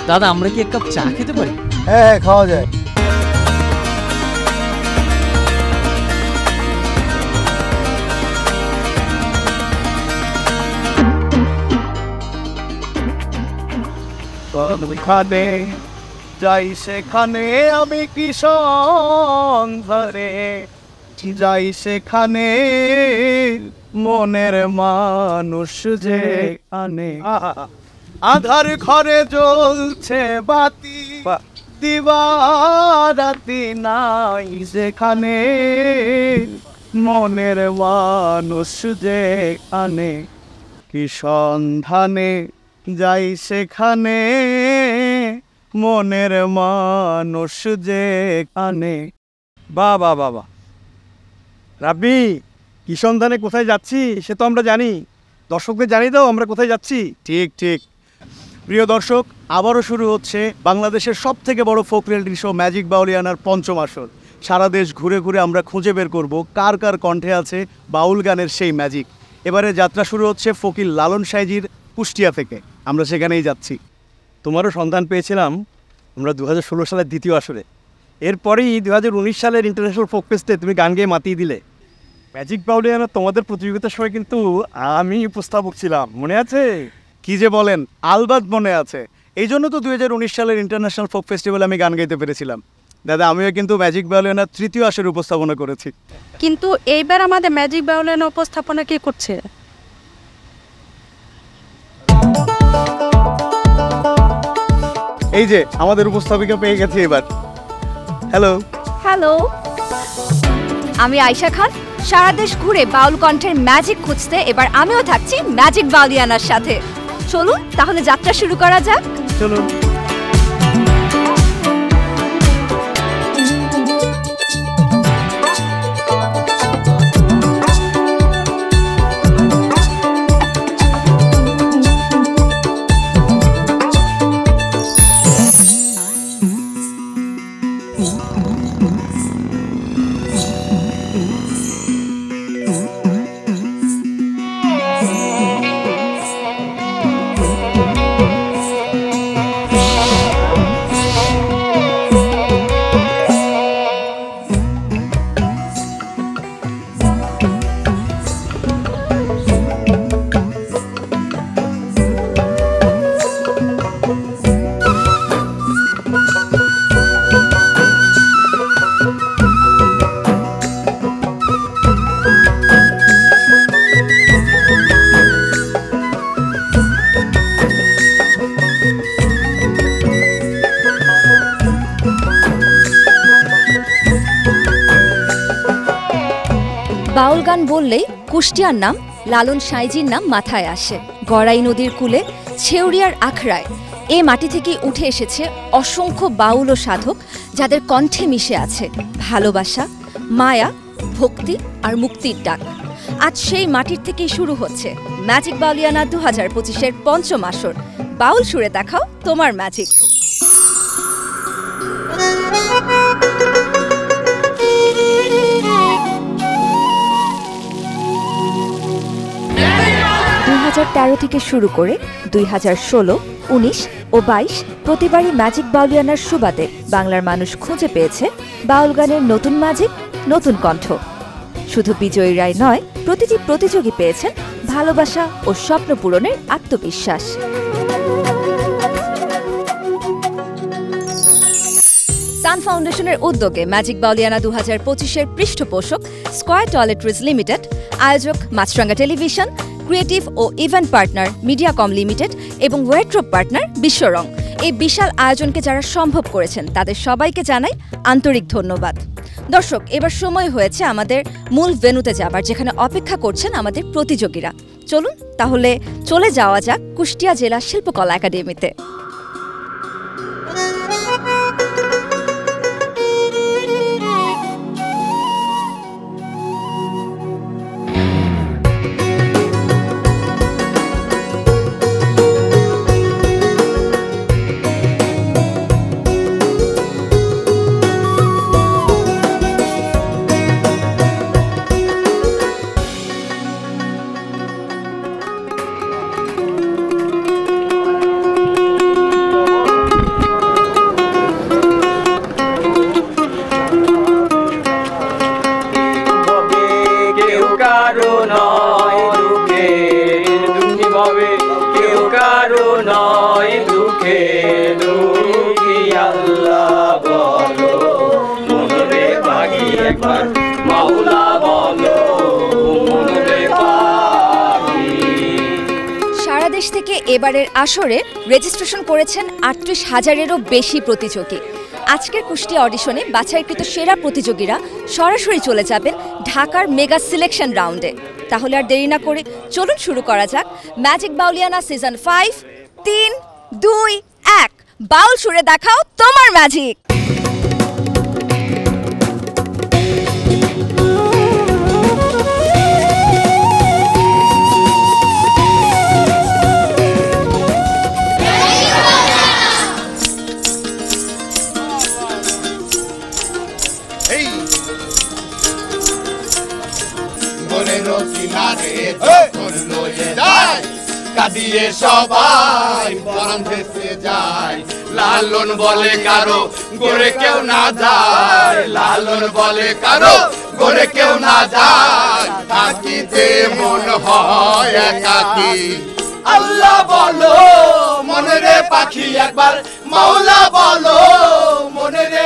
দাদা আমরা কি এক কাপ চা খেতে পারি? হ্যাঁ, খাওয়া যায়। খানে যাই সেখানে আমি কিষণ ধরে যাই সেখানে মনের মানুষ যে আনে আধার ঘরে জ্বলছে বাতি দিবারাতি নাই যেখানে মনের মানুষ যে আনে কি সন্ধানে যাই সেখানে মনের মানুষ যে আনে। বাহ বাহ বাহ বাহ রাব্বি, কি সন্ধানে কোথায় যাচ্ছি সে তো আমরা জানি, দর্শকদের জানি দাও আমরা কোথায় যাচ্ছি। ঠিক ঠিক প্রিয় দর্শক, আবারও শুরু হচ্ছে বাংলাদেশের সবথেকে বড় ফোক রিয়েলিটি শো ম্যাজিক বাউলিয়ানার পঞ্চম আসর। সারা দেশ ঘুরে ঘুরে আমরা খুঁজে বের করব কার কার কণ্ঠে আছে বাউল গানের সেই ম্যাজিক। এবারে যাত্রা শুরু হচ্ছে ফকির লালন সাইজির কুষ্টিয়া থেকে, আমরা সেখানেই যাচ্ছি। তোমারও সন্ধান পেয়েছিলাম আমরা 2016 সালের দ্বিতীয় আসরে, এরপরেই 2019 সালের ইন্টারন্যাশনাল ফোক ফেস্টে তুমি গান গেয়ে মাতিয়ে দিলে। ম্যাজিক বাউলিয়ানা তোমাদের প্রতিযোগিতার সময় কিন্তু আমি উপস্থাপক ছিলাম, মনে আছে? কি যে বলেন, আলবাত মনে আছে। এই জন্য তো 2019 সালের ইন্টারন্যাশনাল ফোক ফেস্টিভ্যালে আমি গান গাইতে পেরেছিলাম। দাদা আমিও কিন্তু ম্যাজিক বাউলিয়ানার তৃতীয় আসরে উপস্থাপনা করেছি। কিন্তু এইবার আমাদের ম্যাজিক বাউলিয়ানা উপস্থাপনা কে করছে? এই যে আমাদের উপস্থাপিকা পেয়ে গেছে এবার। হ্যালো হ্যালো, আমি আয়শা খান। সারা দেশ ঘুরে বাউল কণ্ঠের ম্যাজিক খুঁজতে এবার আমিও থাকছি ম্যাজিক বাউলিয়ানার সাথে। চলুন তাহলে যাত্রা শুরু করা যাক। চলুন। বাউল গান বললেই কুষ্টিয়ার নাম, লালন সাইজির নাম মাথায় আসে। গড়াই নদীর কূলে ছেউরিয়ার আখড়ায় এ মাটি থেকে উঠে এসেছে অসংখ্য বাউল ও সাধক, যাদের কণ্ঠে মিশে আছে ভালোবাসা, মায়া, ভক্তি আর মুক্তির ডাক। আজ সেই মাটির থেকেই শুরু হচ্ছে ম্যাজিক বাউলিয়ানা 2025-এর পঞ্চম আসর। বাউল সুরে দেখাও তোমার ম্যাজিক। 2013 থেকে শুরু করে 2016, 19 ও 22 প্রতিবারই ম্যাজিক বাউলিয়ানার সুবাদে বাংলার মানুষ খুঁজে পেয়েছে বাউল গানের নতুন ম্যাজিক, নতুন কণ্ঠ। শুধু বিজয়ীরাই নয়, প্রতিটি প্রতিযোগী পেয়েছেন ভালোবাসা ও স্বপ্ন পূরণের আত্মবিশ্বাস। সান ফাউন্ডেশনের উদ্যোগে ম্যাজিক বাউলিয়ানা 2025-এর পৃষ্ঠপোষক স্কয়ার টয়লেট্রিজ লিমিটেড, আয়োজক মাছরাঙ্গা টেলিভিশন, ক্রিয়েটিভ ও ইভেন্ট পার্টনার মিডিয়াকম লিমিটেড এবং ওয়েট্রোপ পার্টনার বিশ্বরং। এই বিশাল আয়োজনকে যারা সম্ভব করেছেন তাদের সবাইকে জানাই আন্তরিক ধন্যবাদ। দর্শক, এবার সময় হয়েছে আমাদের মূল ভেন্যুতে যাবার, যেখানে অপেক্ষা করছেন আমাদের প্রতিযোগীরা। চলুন তাহলে চলে যাওয়া যাক কুষ্টিয়া জেলা শিল্পকলা একাডেমিতে। এবারের আসরে রেজিস্ট্রেশন করেছেন ৩৮,০০০-এরও বেশি প্রতিযোগী। আজকের কুষ্টি অডিশনে বাছাইকৃত সেরা প্রতিযোগীরা সরাসরি চলে যাবেন ঢাকার মেগা সিলেকশন রাউন্ডে। তাহলে আর দেরি না করে চলুন শুরু করা যাক ম্যাজিক বাউলিয়ানা সিজন 5। 3, 2, 1, বাউল সুরে দেখাও তোমার ম্যাজিক। কাঁদিয়ে সবাই পরাণ ভেসে যায়, লালন বলে কারো গড়ে কেউ না যায়, লালন বলে কারো গড়ে কেউ না যায়, থাকিতে মন হয় একাকী। আল্লাহ বলো মনে রে পাখি একবার, মাওলা বলো মনে রে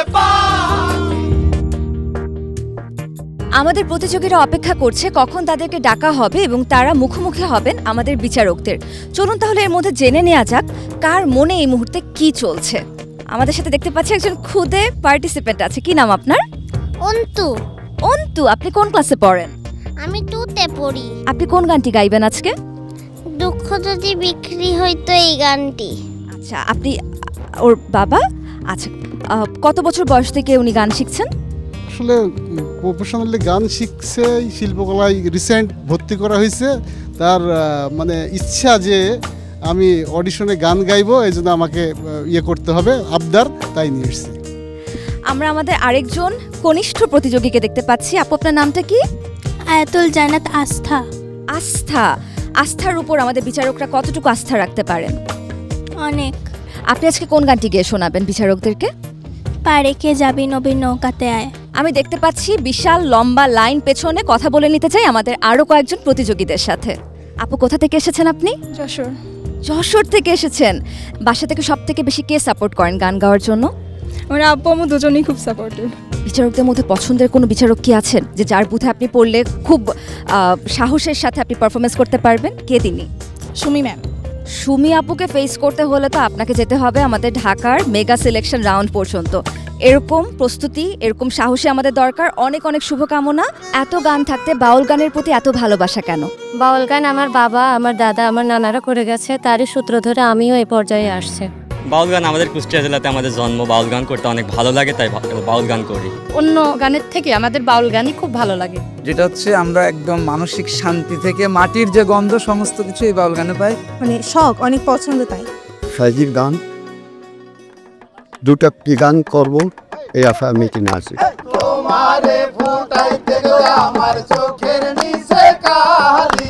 আমাদের প্রতিযোগীরা অপেক্ষা করছে কখন তাদেরকে ডাকা হবে এবং তারা মুখোমুখি হবেন আমাদের বিচারকদের। চলুন তাহলে এর মধ্যে জেনে নেওয়া যাক কার মনে এই মুহূর্তে কি চলছে। আমাদের সাথে দেখতে পাচ্ছি একজন খুদে পার্টিসিপেন্ট আছে। কি নাম আপনার? অন্তু। অন্তু, আপনি কোন ক্লাসে পড়েন? আমি 2তে পড়ি। আপনি কোন গানটি গাইবেন আজকে? দুঃখ যদি বিক্রি হইতো, এই গানটি। আচ্ছা, আপনি ওর বাবা? আচ্ছা, কত বছর বয়স থেকে উনি গান শিখছেন? আসলে প্রফেশনালি গান শিখছে, শিল্পকলায় রিসেন্ট ভর্তি করা হয়েছে। তার মানে ইচ্ছা যে আমি অডিশনে গান গাইবো, এই জন্য আমাকে করতে হবে, আবদার, তাই নিয়ে এসেছি। আমরা আমাদের আরেকজন কনিষ্ঠ প্রতিযোগীকে দেখতে পাচ্ছি। আপু, আপনার নামটা কি? আয়াতুল জান্নাত আস্থা। আস্থা। আস্থার উপর আমাদের বিচারকরা কতটুকু আস্থা রাখতে পারেন? অনেক। আপনি আজকে কোন গানটি গেয়ে শোনাবেন বিচারকদেরকে? পারে কে যাবি নবীর নৌকাতে আয়। আমি দেখতে পাচ্ছি বিশাল লম্বা লাইন পেছনে। কথা বলে নিতে চাই আমাদের আরো কয়েকজন প্রতিযোগীদের সাথে। আপু, কোথা থেকে এসেছেন আপনি? যশোর। যশোর থেকে এসেছেন। বাসা থেকে সব থেকে বেশি কে সাপোর্ট করেন গান গাওয়ার জন্য? আমার আব্বু আম্মু দুজনেই খুব সাপোর্টিভ। বিচারকদের মধ্যে পছন্দের কোনো বিচারক কি আছেন যে যার বুথে আপনি পড়লে খুব সাহসের সাথে আপনি পারফরমেন্স করতে পারবেন? কে তিনি? সুমি ম্যাম। সুমি আপুকে ফেস করতে হলে তো আপনাকে যেতে হবে আমাদের ঢাকার মেগা সিলেকশন রাউন্ড পর্যন্ত। এরকম প্রস্তুতি, এরকম সাহসী আমাদের দরকার। অনেক অনেক শুভকামনা। এত গান থাকতে বাউল গানের প্রতি এত ভালোবাসা কেন? বাউল গান আমার বাবা, আমার দাদা, আমার নানারা করে গেছে, তারই সূত্র ধরে আমিও এই পর্যায়ে আসছে। বাউল গান আমাদের কুষ্টিয়া জেলাতে আমাদের জন্ম, বাউল গান করতে অনেক ভালো লাগে, তাই বাউল গান করি। অন্য গানের থেকে আমাদের বাউল গানই খুব ভালো লাগে। যেটা হচ্ছে আমরা একদম মানসিক শান্তি থেকে মাটির যে গন্ধ সমস্ত কিছু এই বাউল গানে পাই। মানে শখ, অনেক পছন্দ। তাই সাইজির গান, দুটা কি গান করবো এই আশা আমি কিনে আছি। তোমারে ফুটাইতে গো আমার চোখের নিচে কালি,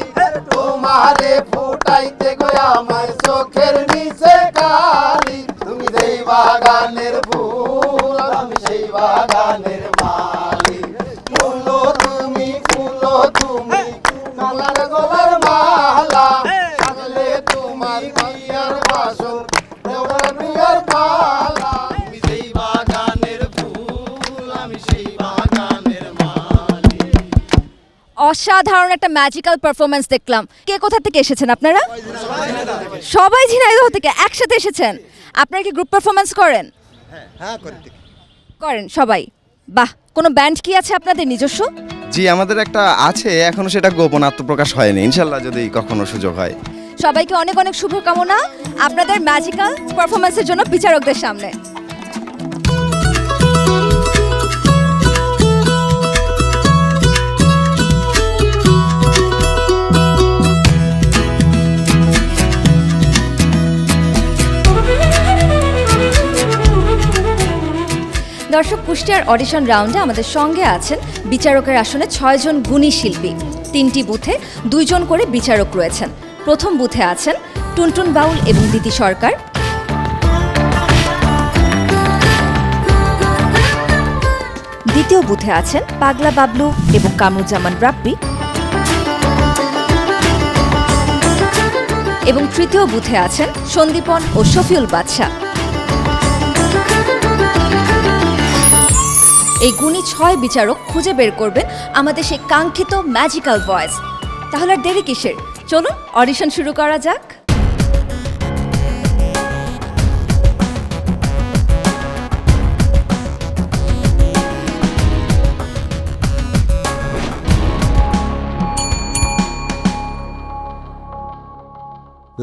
তোমারে ফুটাইতে গো আমার চোখের নিচে কালি, তুমি যেই বাগানের ফুল আমি সেই বাগানের মালি, ফুলো তুমি কালার গোলার মালা, সাজলে তোমার বিয়ার বাসর দেওয়ার বিয়ার পালা, তুমি যেই বাগানের ফুল আমি সেই বাগানের মালি। অসাধারণ একটা ম্যাজিক্যাল পারফরমেন্স দেখলাম। কে কোথা থেকে এসেছেন আপনারা? সবাই ঝিনাইদহ থেকে একসাথে এসেছেন। আপনারা কি গ্রুপ পারফরমেন্স করেন? হ্যাঁ, করেন সবাই। বাহ। কোনো ব্যান্ড কি আছে আপনাদের নিজস্ব? জি, আমাদের একটা আছে, এখনো সেটা গোপন, আত্মপ্রকাশ হয়নি। ইনশাল্লাহ যদি কখনো সুযোগ হয়। সবাইকে অনেক অনেক শুভকামনা আপনাদের ম্যাজিক্যাল পারফরমেন্সের জন্য বিচারকদের সামনে। দর্শক, কুষ্টিয়ার অডিশন রাউন্ডে আমাদের সঙ্গে আছেন বিচারকের আসনে 6 জন গুণী শিল্পী। 3টি বুথে 2 জন করে বিচারক রয়েছেন। প্রথম বুথে আছেন টুনটুন বাউল এবং দিতি সরকার। দ্বিতীয় বুথে আছেন পাগলা বাবলু এবং কামরুজ্জামান রাব্বি। এবং তৃতীয় বুথে আছেন সন্দীপন ও শফিউল বাদশা। এই গুণী 6 বিচারক খুঁজে বের করবেন আমাদের সেই কাঙ্ক্ষিত ম্যাজিক্যাল ভয়েস। তাহলে আর দেরি কিসের? চলুন অডিশন শুরু করা যাক।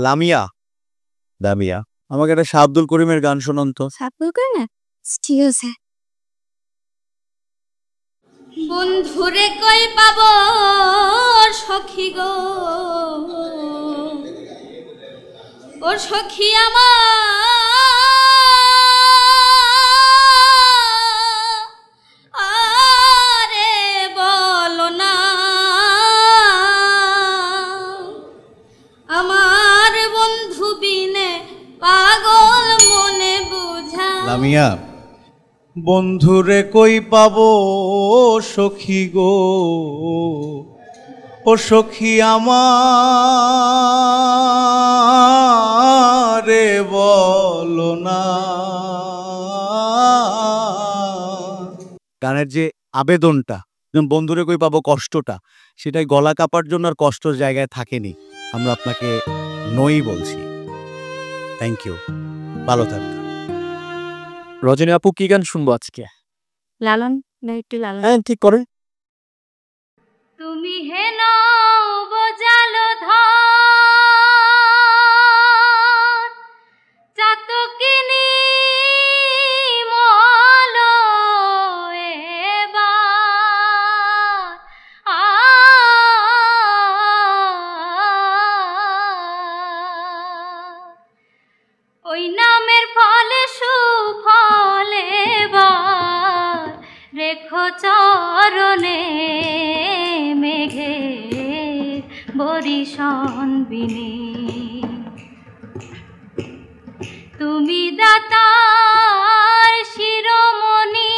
লামিয়া লামিয়া আমাকে একটা শাহ আব্দুল করিমের গান শোনান তো। সাপোর্ট করে না ঠিক আছে। বন্ধুরে কই পাব সখী গো, ও সখী আরে বলো না, আমার বন্ধু বিনে পাগল মনে বুঝা। লামিয়া বন্ধুরে কই পাবো সখী গো, ও সখী আমারে বলো না। গানের যে আবেদনটা, বন্ধুরে কই পাবো কষ্টটা, সেটাই গলা কাপার জন্য আর কষ্টর জায়গায় থাকেনি। আমরা আপনাকে নই বলছি। থ্যাংক ইউ, ভালো থাকবেন। রজনী আপু কি গান শুনবো আজকে? লালন না একটু লালন। হ্যাঁ ঠিক করে। তুমি হেন বোঝালো ধর চাতকিনি মল ওই নামের ফলে সুফলে রেখো চরণে মেঘে বরিশন বিনে। তুমি দাতার শিরোমণি,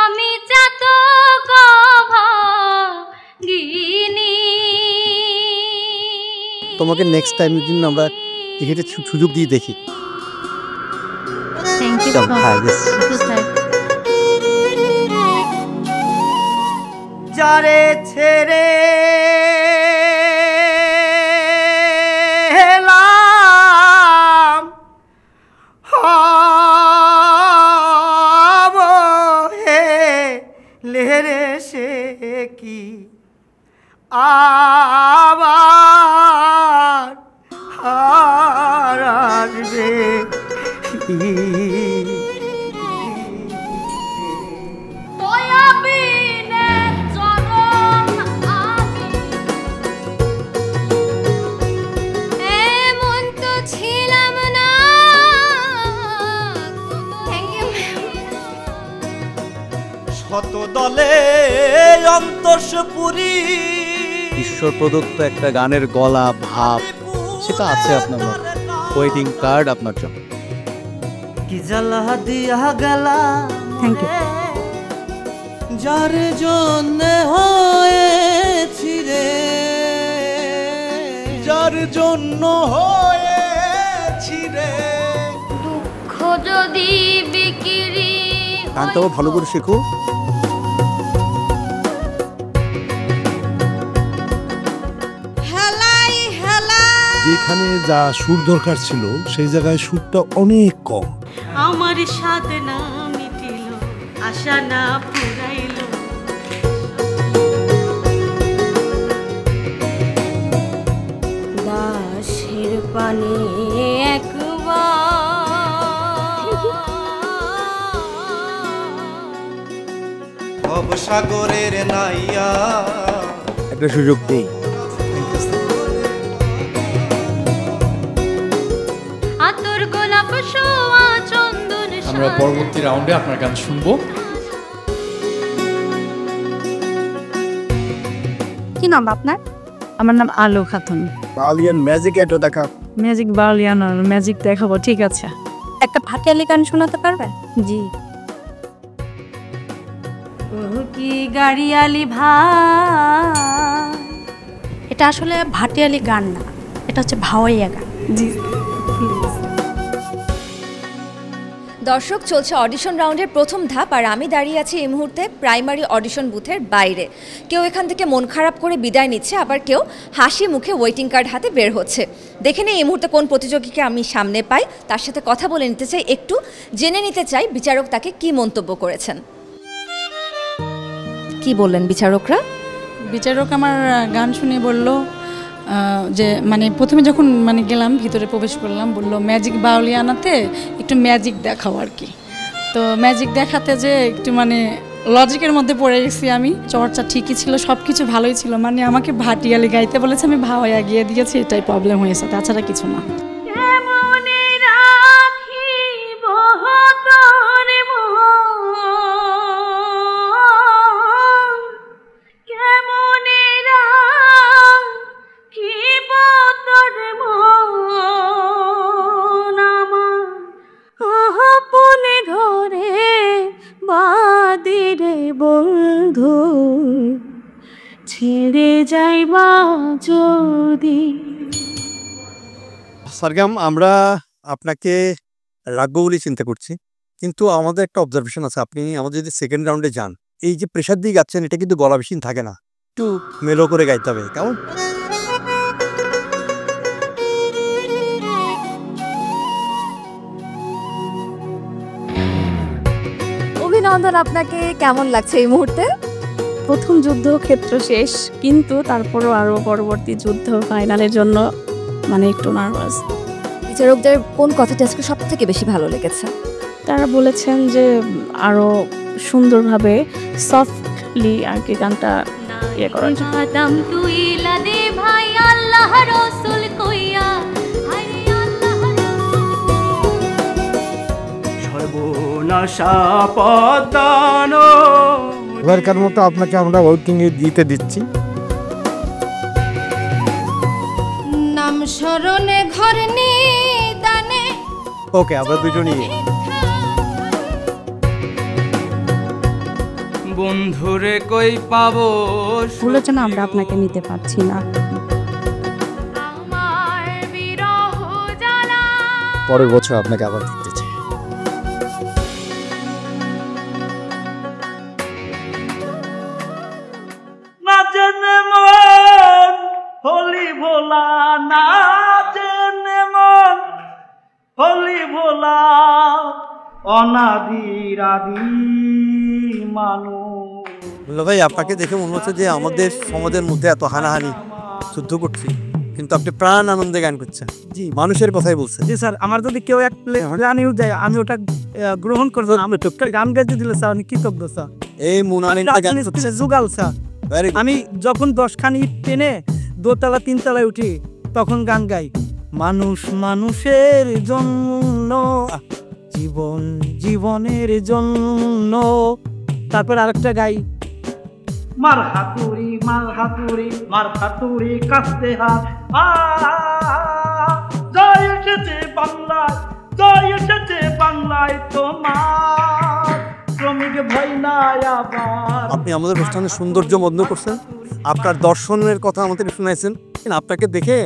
আমি চাতক ভাগিনী। তোমাকে নেক্সট টাইম দিন আমরা এখানে সুযোগ দিয়ে দেখি। থ্যাংক ইউ যারে ছেড়ে লেরে সে কি আবার হারাবে। শত দলে অন্তঃপুরী ঈশ্বর প্রদত্ত একটা গানের গলা ভাব সেটা আছে আপনার মধ্যে। ওয়েটিং কার্ড আপনার জন্য। কি জ্বালা দিয়া গেলা থ্যাংক ইউ। যার জন্য হয়েছি রে, যার জন্য হয়েছি রে। দুঃখ যদি বিক্রি গানটাও ভালো করে শেখো। যেখানে যা সুর দরকার ছিল সেই জায়গায় সুরটা অনেক কম। আমার সাথে না মিটিল, আশা না পুরাইল। দাসের পানে একবার সাগরের নাইয়া একটা সুযোগ দেই। আতর গোলাপ সোয়া চন্দন। আমরা পরবর্তী রাউন্ডে আপনার গান শুনবো। কি নাম আপনার? আমার নাম আলো খাতুন। বাউলিয়ান ম্যাজিক এটো দেখা। ম্যাজিক বাউলিয়ান আর ম্যাজিক দেখাবো, ঠিক আছে। একটা ভাটিয়ালি গান শোনাতে পারবেন? জি। ও কি গাড়িয়ালি ভাই। এটা আসলে ভাটিয়ালি গান না, এটা হচ্ছে ভাওয়াইয়া গান। জি। দর্শক, চলছে অডিশন রাউন্ডের প্রথম ধাপ, আর আমি দাঁড়িয়ে আছি এই মুহূর্তে প্রাইমারি অডিশন বুথের বাইরে। কেউ এখান থেকে মন খারাপ করে বিদায় নিচ্ছে, আবার কেউ হাসি মুখে ওয়েটিং কার্ড হাতে বের হচ্ছে। দেখে নিই এই মুহূর্তে কোন প্রতিযোগীকে আমি সামনে পাই, তার সাথে কথা বলে নিতে চাই, একটু জেনে নিতে চাই বিচারক তাকে কি মন্তব্য করেছেন। কি বললেন বিচারকরা? বিচারক আমার গান শুনে বলল যে মানে প্রথমে যখন মানে গেলাম ভিতরে প্রবেশ করলাম, বলল ম্যাজিক বাউলিয়ানাতে একটু ম্যাজিক দেখাও আর কি। তো ম্যাজিক দেখাতে যে একটু মানে লজিকের মধ্যে পড়ে গেছি আমি। চর্চা ঠিকই ছিল, সব কিছু ভালোই ছিল, মানে আমাকে ভাটিয়ালি গাইতে বলেছে, আমি ভাওয়াইয়া গিয়ে দিয়েছি, এটাই প্রবলেম হয়েছে, তাছাড়া কিছু না। বন্ধু ছেড়ে যাইবা যদি। সরগম, আমরা আপনাকে রাখবো বলে চিন্তা করছি, কিন্তু আমাদের একটা অবজারভেশন আছে, আপনি আমাদের যদি সেকেন্ড রাউন্ডে যান, এই যে প্রেশার দিয়ে গাচ্ছেন এটা কিন্তু গলা বেশি থাকে না, একটু মেলো করে গাইতে হবে, কেমন? অভিনন্দন, আপনাকে কেমন লাগছে এই মুহূর্তে? প্রথম যুদ্ধক্ষেত্র শেষ, কিন্তু তারপরও আরও পরবর্তী যুদ্ধ ফাইনালের জন্য মানে একটু নার্ভাস। বিচারকদের কোন কথাটা আজকে সব থেকে বেশি ভালো লেগেছে? তারা বলেছেন যে আরও সুন্দরভাবে সফটলি আর কি গানটা ইয়ে করার জন্য। এবারকার মতো আপনাকে আমরা ওয়েটিংয়ে দিতে দিচ্ছি। নাম স্মরণে ঘর নিদানে। ওকে, আমরা দুজনই। বন্ধুরে কই পাবো, বলেছেন আমরা আপনাকে নিতে পারছি না। পরের বছর আপনাকে আবার দেখতে চাই। হোলি ভোলা না জেনে মন, হোলি ভোলা অনাদির আদি মানুষ। ভাই, আপনাকে দেখে মনে হচ্ছে যে আমাদের সমাজের মধ্যে এত হানাহানি যুদ্ধ করছি, কিন্তু আপনি প্রাণ আনন্দে গান করছেন। জি, মানুষের কথাই বলছেন। জি স্যার, আমার যদি কেউ এক প্লে জানিও যায় আমি ওটা গ্রহণ করবো। আমি গান গাইতে দিলে স্যার আমি কৃতজ্ঞ স্যার। এই মুনানিটা গান করছে জুগাল স্যার। আমি যখন 10খানি ইট টেনে দোতলা 3তলায় উঠি তখন গান গাই, মানুষ মানুষের জন্য, জীবন জীবনের জন্য। তারপর আরেকটা গাই, মার হাতুড়ি মার হাতুড়ি মার হাতুড়ি কাস্তে হাত, জয় এসেছে বাংলায়, জয় এসেছে বাংলায় তোমার, শ্রমিক ভয় নাই আবার। আপনি আমাদের অনুষ্ঠানের সৌন্দর্য মন্দ করছেন, আপনার দর্শনের কথা আমাদের শুনাইছেন, কিন্তু আপনাকে দেখে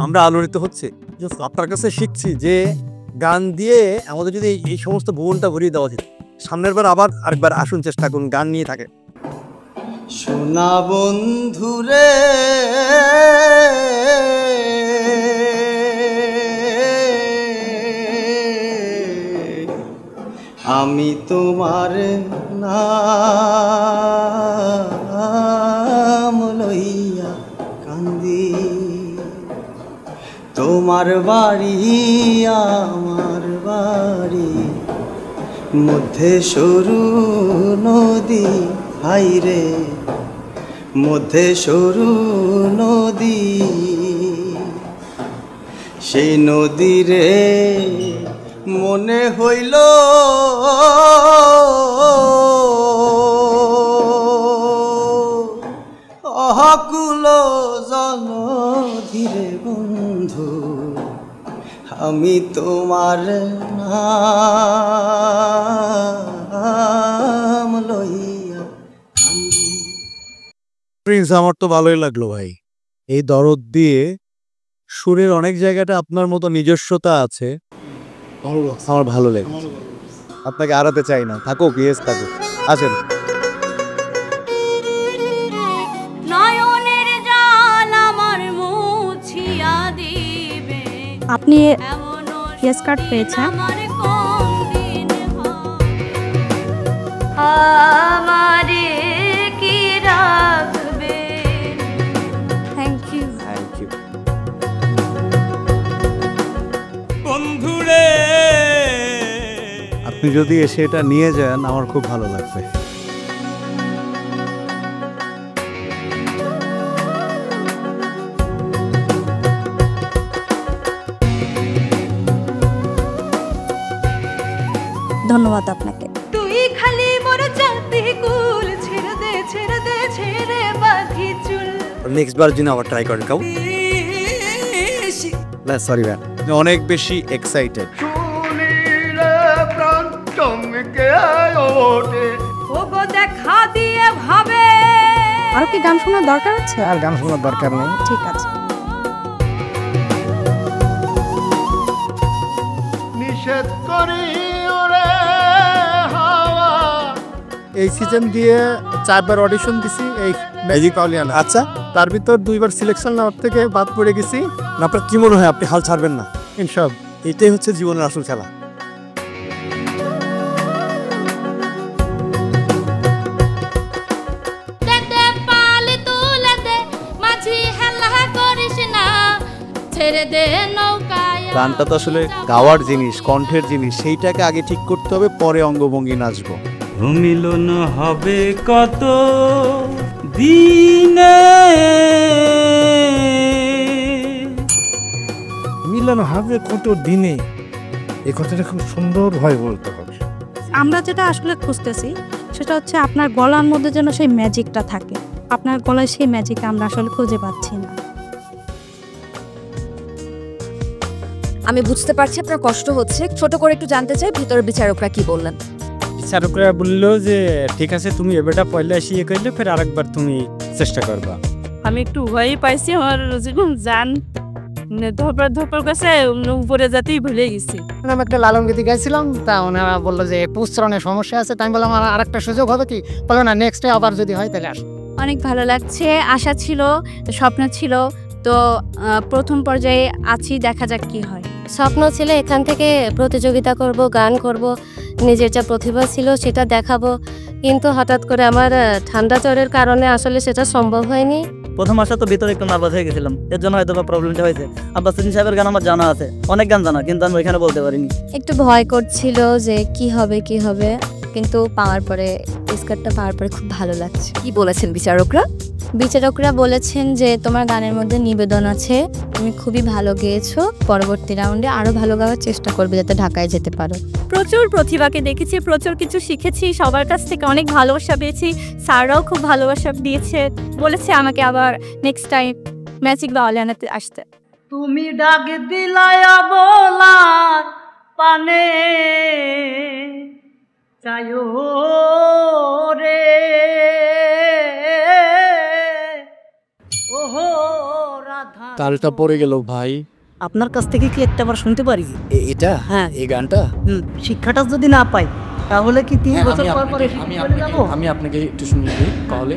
আমরা আলোড়িত হচ্ছে। আপনার কাছে শিখছি যে গান দিয়ে আমাদের যদি এই সমস্ত ভুবনটা ভরিয়ে দেওয়া যেত। সামনের বার আরেকবার আসুন, চেষ্টা করুন, গান নিয়ে থাকে। সোনা বন্ধুরে আমি তোমার নাম লইয়া কান্দি, তোমার বাড়ি আমার বাড়ি, মধ্যে সরু নদী, হাইরে মধ্যে সরু নদী, সেই নদীরে মনে হইল অকুল জলধিরে বন্ধু, আমি তোমার নাম লইয়া। প্রিন্স, আমার তো ভালোই লাগলো ভাই, এই দরদ দিয়ে সুরের অনেক জায়গাটা আপনার মতো নিজস্বতা আছে, আমার ভালো লেগেছে। আপনাকে হারাতে চাই না, থাকুক, ইয়েস থাকুক, আসেন। আপনি ইয়েস কার্ড পেয়েছেন। আমারে কি রাখবে আপনি যদি এসে এটা নিয়ে যান আমার খুব ভালো লাগবে। ধন্যবাদ আপনাকে। তুই খালি মোর জাতি কুল ছেড়ে দে ছেড়ে দে ছেড়ে বাঁধি চুল। নেক্সট বার জন্য আবার ট্রাই করেন কাউ। না সরি ম্যাম, অনেক বেশি এক্সাইটেড। প্রাণ চমকে ওঠে ওগো দেখা দিয়ে ভাবে। আরো কি গান শোনার দরকার আছে? আর গান শোনার দরকার নেই। ঠিক আছে। নিষেধ করি ওরে হাওয়া। এই সিজন দিয়ে 4 বার অডিশন দিছি এই ম্যাজিক বাউলিয়ানা। আচ্ছা, তার ভিতর 2 বার সিলেকশন নেওয়ার থেকে বাদ পড়ে গেছি। আপনার কি মনে হয় আপনি হাল ছাড়বেন না? ইনশাআল্লাহ, এটাই হচ্ছে জীবনের আসল খেলা। গানটা তো আসলে গাওয়ার জিনিস, কণ্ঠের জিনিস, সেইটাকে আগে ঠিক করতে হবে, পরে অঙ্গভঙ্গি নাচবো। মিলন হবে কত দিনে, মিলন হবে কত দিনে, এই কথাটা খুব সুন্দরভাবে বলতে হবে। আমরা যেটা আসলে খুঁজতেছি সেটা হচ্ছে আপনার গলার মধ্যে যেন সেই ম্যাজিকটা থাকে। আপনার গলায় সেই ম্যাজিক আমরা আসলে খুঁজে পাচ্ছি না। আমি বুঝতে পারছি আপনার কষ্ট হচ্ছে। ছোট করে একটু জানতে চাই ভিতরের বিচারকরা কি বললেন। বিচারকরা বললো যে ঠিক আছে, তুমি এবারটা পয়লা এসে ইয়ে করলে ফের আরেকবার তুমি চেষ্টা করবা। আমি একটু ভয়ই পাইছি, আমার যেরকম জান ধরপড় কাছে উপরে যেতেই ভুলে গেছি। আমি একটা লালন গীতি গাইছিলাম, তা ওনারা বললো যে পুস্ত্রণের সমস্যা আছে। তাই আমি বললাম আমার আরেকটা সুযোগ হবে কি? বললো না, নেক্সটে আবার যদি হয় তাহলে আসো। অনেক ভালো লাগছে, আশা ছিল, স্বপ্ন ছিল, তো প্রথম পর্যায়ে আছি, দেখা যাক কি হয়। স্বপ্ন ছিল এখান থেকে প্রতিযোগিতা করব, গান করব, নিজের যা প্রতিভা ছিল সেটা দেখাবো, কিন্তু হঠাৎ করে আমার ঠান্ডা জ্বরের কারণে আসলে সেটা সম্ভব হয়নি। প্রথম আসা তো ভিতরে একটু নার্ভাস হয়ে গেছিলাম, এর জন্য হয়তো প্রবলেমটা হয়েছে। আব্বাস সিদ্দিক সাহেবের গান আমার জানা আছে, অনেক গান জানা, কিন্তু আমি ওইখানে বলতে পারিনি। একটু ভয় করছিল যে কি হবে, কিন্তু পাওয়ার পরে স্কার্টটা পাওয়ার পরে খুব ভালো লাগছে। কি বলেছেন বিচারকরা? বিচারকরা বলেছেন যে তোমার গানের মধ্যে নিবেদন আছে, তুমি খুবই ভালো গেয়েছো, পরবর্তী রাউন্ডে আরো ভালো গাওয়ার চেষ্টা করবে যাতে ঢাকায় যেতে পারো। প্রচুর প্রতিভাকে দেখেছি, প্রচুর কিছু শিখেছি, সবার কাছ থেকে অনেক ভালোবাসা পেয়েছি। স্যাররাও খুব ভালোবাসা দিয়েছে, বলেছে আমাকে আবার নেক্সট টাইম ম্যাজিক বাউলিয়ানাতে আসতে। তুমি ডাক দিলায়া বলার পানে চায়ো রে ওহো রাধা। তালটা পড়ে গেল ভাই। আপনার কাছ থেকে কি একটা বার শুনতে পারি? এটা? হ্যাঁ, এই গানটা। শিক্ষাটা যদি না পাই তাহলে কি 3 বছর পর পরে আমি আপনাকে একটু শুনিয়ে দিই তাহলে।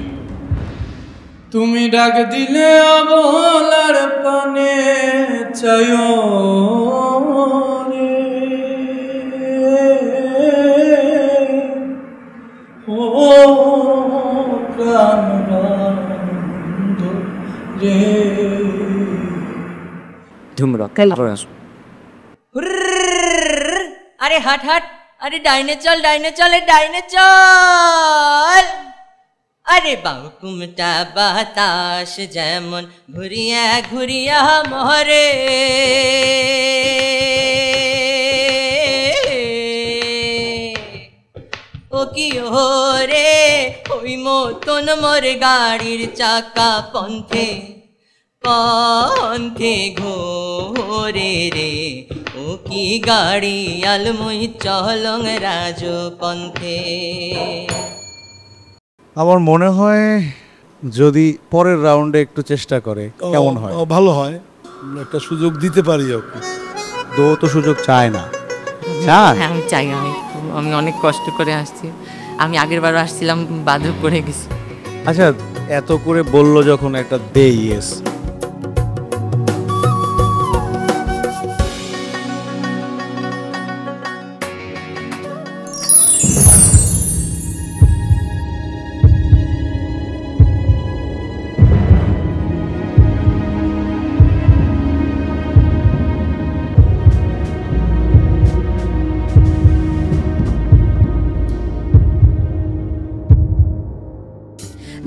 তুমি ডাক দিলে অবলার পানে চায়ো রে ও প্রাণ বন্ধু রে। আরে হাট হাট, আরে ডাইনে চল ডাইনে চলে ডাইনে চল। আরে বাউকুমটা বাতাস যেমন ঘুরিয়া ঘুরিয়া মরে, ও কি রে ওই মতন মোর গাড়ির চাকা পন্থে পন্থে ঘোরে রে, ও কি গাড়ি আলমই চলং রাজ পন্থে। আমার মনে হয় যদি পরের রাউন্ডে একটু চেষ্টা করে কেমন হয়? ভালো হয়, একটা সুযোগ দিতে পারি ওকে। তো সুযোগ চায় না। চান? আমি চাই, আমি অনেক কষ্ট করে আসছি। আমি আগের বার আসছিলাম, বাধ্য পড়ে গেছি। আচ্ছা, এত করে বললো যখন একটা দে ইয়েস।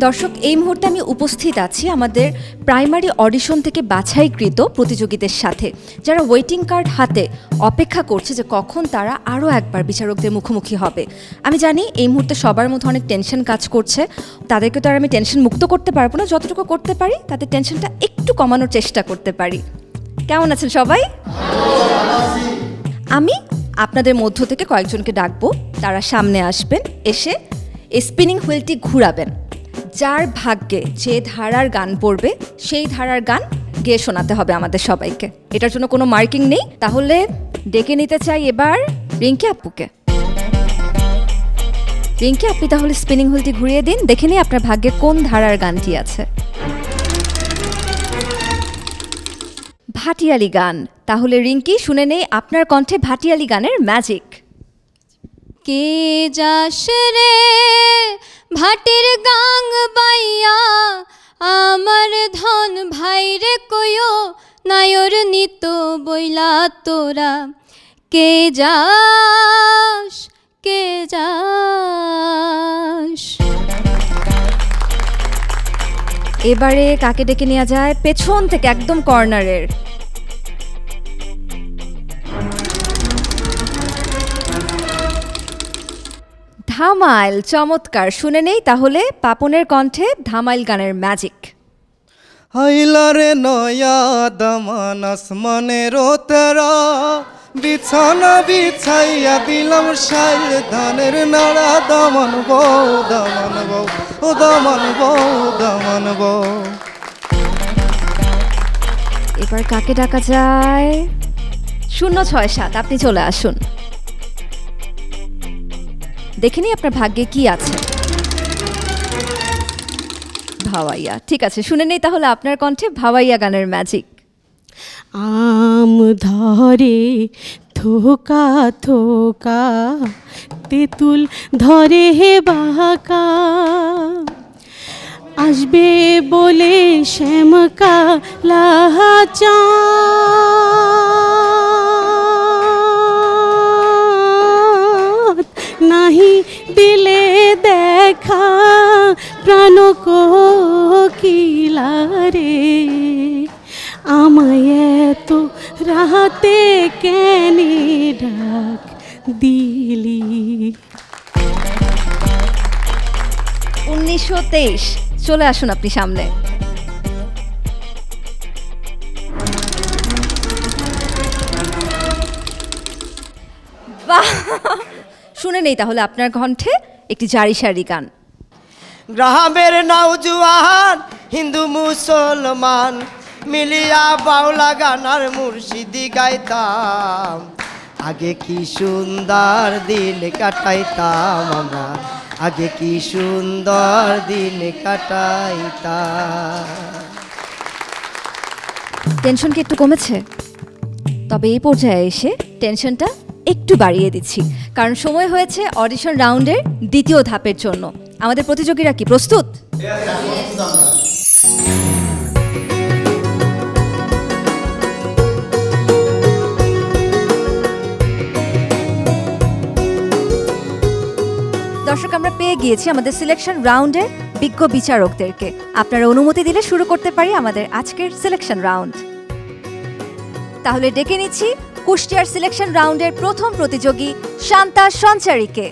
দর্শক, এই মুহূর্তে আমি উপস্থিত আছি আমাদের প্রাইমারি অডিশন থেকে বাছাইকৃত প্রতিযোগীদের সাথে, যারা ওয়েটিং কার্ড হাতে অপেক্ষা করছে যে কখন তারা আরও একবার বিচারকদের মুখোমুখি হবে। আমি জানি এই মুহূর্তে সবার মধ্যে অনেক টেনশন কাজ করছে, তাদেরকে তো আর আমি টেনশন মুক্ত করতে পারবো না, যতটুকু করতে পারি তাদের টেনশনটা একটু কমানোর চেষ্টা করতে পারি। কেমন আছেন সবাই? আমি আপনাদের মধ্য থেকে কয়েকজনকে ডাকবো, তারা সামনে আসবেন, এসে স্পিনিং হুইলটি ঘুরাবেন। যার ভাগ্যে যে ধারার গান পড়বে সেই ধারার গান গেয়ে শোনাতে হবে আমাদের সবাইকে। এটার জন্য কোনো মার্কিং নেই। তাহলে ডেকে নিতে চাই এবার রিঙ্কি আপুকে। রিঙ্কি, আপনি তাহলে স্পিনিং হুইলটি ঘুরিয়ে দিন, দেখে নিই আপনার ভাগ্যে কোন ধারার গানটি আছে। ভাটিয়ালি গান। তাহলে রিঙ্কি, শুনে নেই আপনার কণ্ঠে ভাটিয়ালি গানের ম্যাজিক। কে যাস রে ভাটির গাং বাইয়া, আমার ধন ভাইরে কয়ো নায়র নিত বইলা তোরা। কে যাস কে যাস। এবারে কাকে ডেকে নেওয়া যায় পেছন থেকে, একদম কর্নারের? ধামাইল। চমৎকার, শুনে নেই তাহলে পাপনের কণ্ঠে ধামাইল গানের ম্যাজিক। হাইলারে নয়া দামান আসমানের তেরা, বিছানা বিছাইয়া দিলাম শাইল ধানের নাড়া। দামান বউ দামান বউ ও দামান বউ দামান বউ। এবার কাকে ডাকা যায়? 067, আপনি চলে আসুন, দেখে নিই আপনার ভাগ্যে কি আছে। ভাওয়াইয়া। ঠিক আছে, শুনে নেই তাহলে আপনার কণ্ঠে ভাওয়াইয়া গানের ম্যাজিক। আম ধরে থোকা থোকা, তেঁতুল ধরে হে বাঁকা, আসবে বলে শ্যামকা লাচা। নাহি দিলে দেখা প্রাণ কোকিলা রে, আমায় তো রাতে কেনে ডাক দিলি। 1923, চলে আসুন আপনি সামনে। বাহ, শুনে নেই তাহলে আপনার কণ্ঠে একটি জারি সারি গান। গ্রামের নওজোয়ান হিন্দু মুসলমান মিলিয়া বাউলা গান আর মুর্শিদি গাইতাম। আগে কি সুন্দর দিন কাটাইতাম আমরা, আগে কি সুন্দর দিন কাটাইতাম। টেনশন কি একটু কমেছে? তবে এই পর্যায়ে এসে টেনশনটা একটু বাড়িয়ে দিচ্ছি, কারণ সময় হয়েছে অডিশন রাউন্ডের দ্বিতীয় ধাপের জন্য। আমাদের প্রতিযোগীরা কি প্রস্তুত? দর্শক, আমরা পেয়ে গিয়েছি আমাদের সিলেকশন রাউন্ডের বিজ্ঞ বিচারকদেরকে। আপনারা অনুমতি দিলে শুরু করতে পারি আমাদের আজকের সিলেকশন রাউন্ড। তাহলে ডেকে নিচ্ছি কুষ্টিয়ার সিলেকশন রাউন্ডের প্রথম প্রতিযোগী শান্তা সঞ্চারীকে।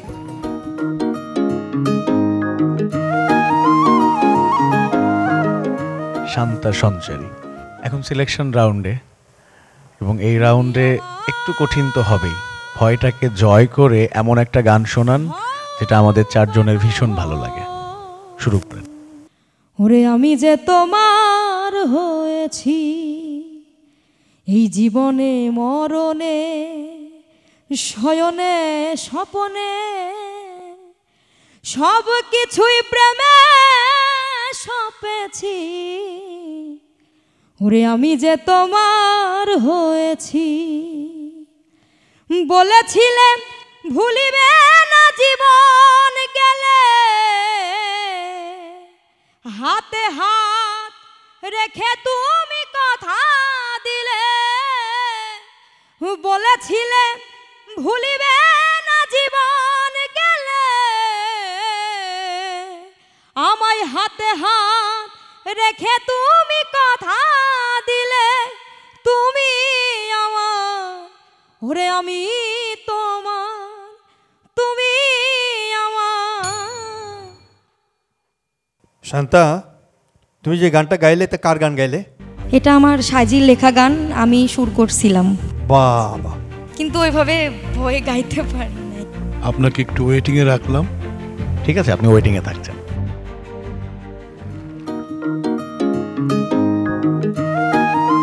শান্তা সঞ্চারী এখন সিলেকশন রাউন্ডে, এবং এই রাউন্ডে একটু কঠিন তো হবেই। ভয়টাকে জয় করে এমন একটা গান শোনান যেটা আমাদের চারজনের ভীষণ ভালো লাগে। শুরু করেন। ওরে আমি যে তোমার হয়েছি এই জীবনে মরণে, শয়নে স্বপনে, সব কিছুই প্রেমে সপেছি। ওরে আমি যে তোমার হয়েছি, বলেছিলে ভুলিবে না জীবন গেলে, হাতে হাত রেখে তুমি কথা দিলে। বলেছিলে ভুলিবে না জীবন গেলে, আমায় হাত হাতে হাত রেখে তুমি কথা দিলে তুমি আমার, ওরে আমি তোমার, তুমি আমার। শান্তা, তুমি যে গানটা গাইলে তা কার গান গাইলে? এটা আমার সাজির লেখা গান, আমি সুর করছিলাম, বাবা, কিন্তু ওইভাবে ভয়ে গাইতে পারি না। আপনাকে একটু ওয়েটিংয়ে রাখলাম। ঠিক আছে, আপনি ওয়েটিংয়ে থাকছেন।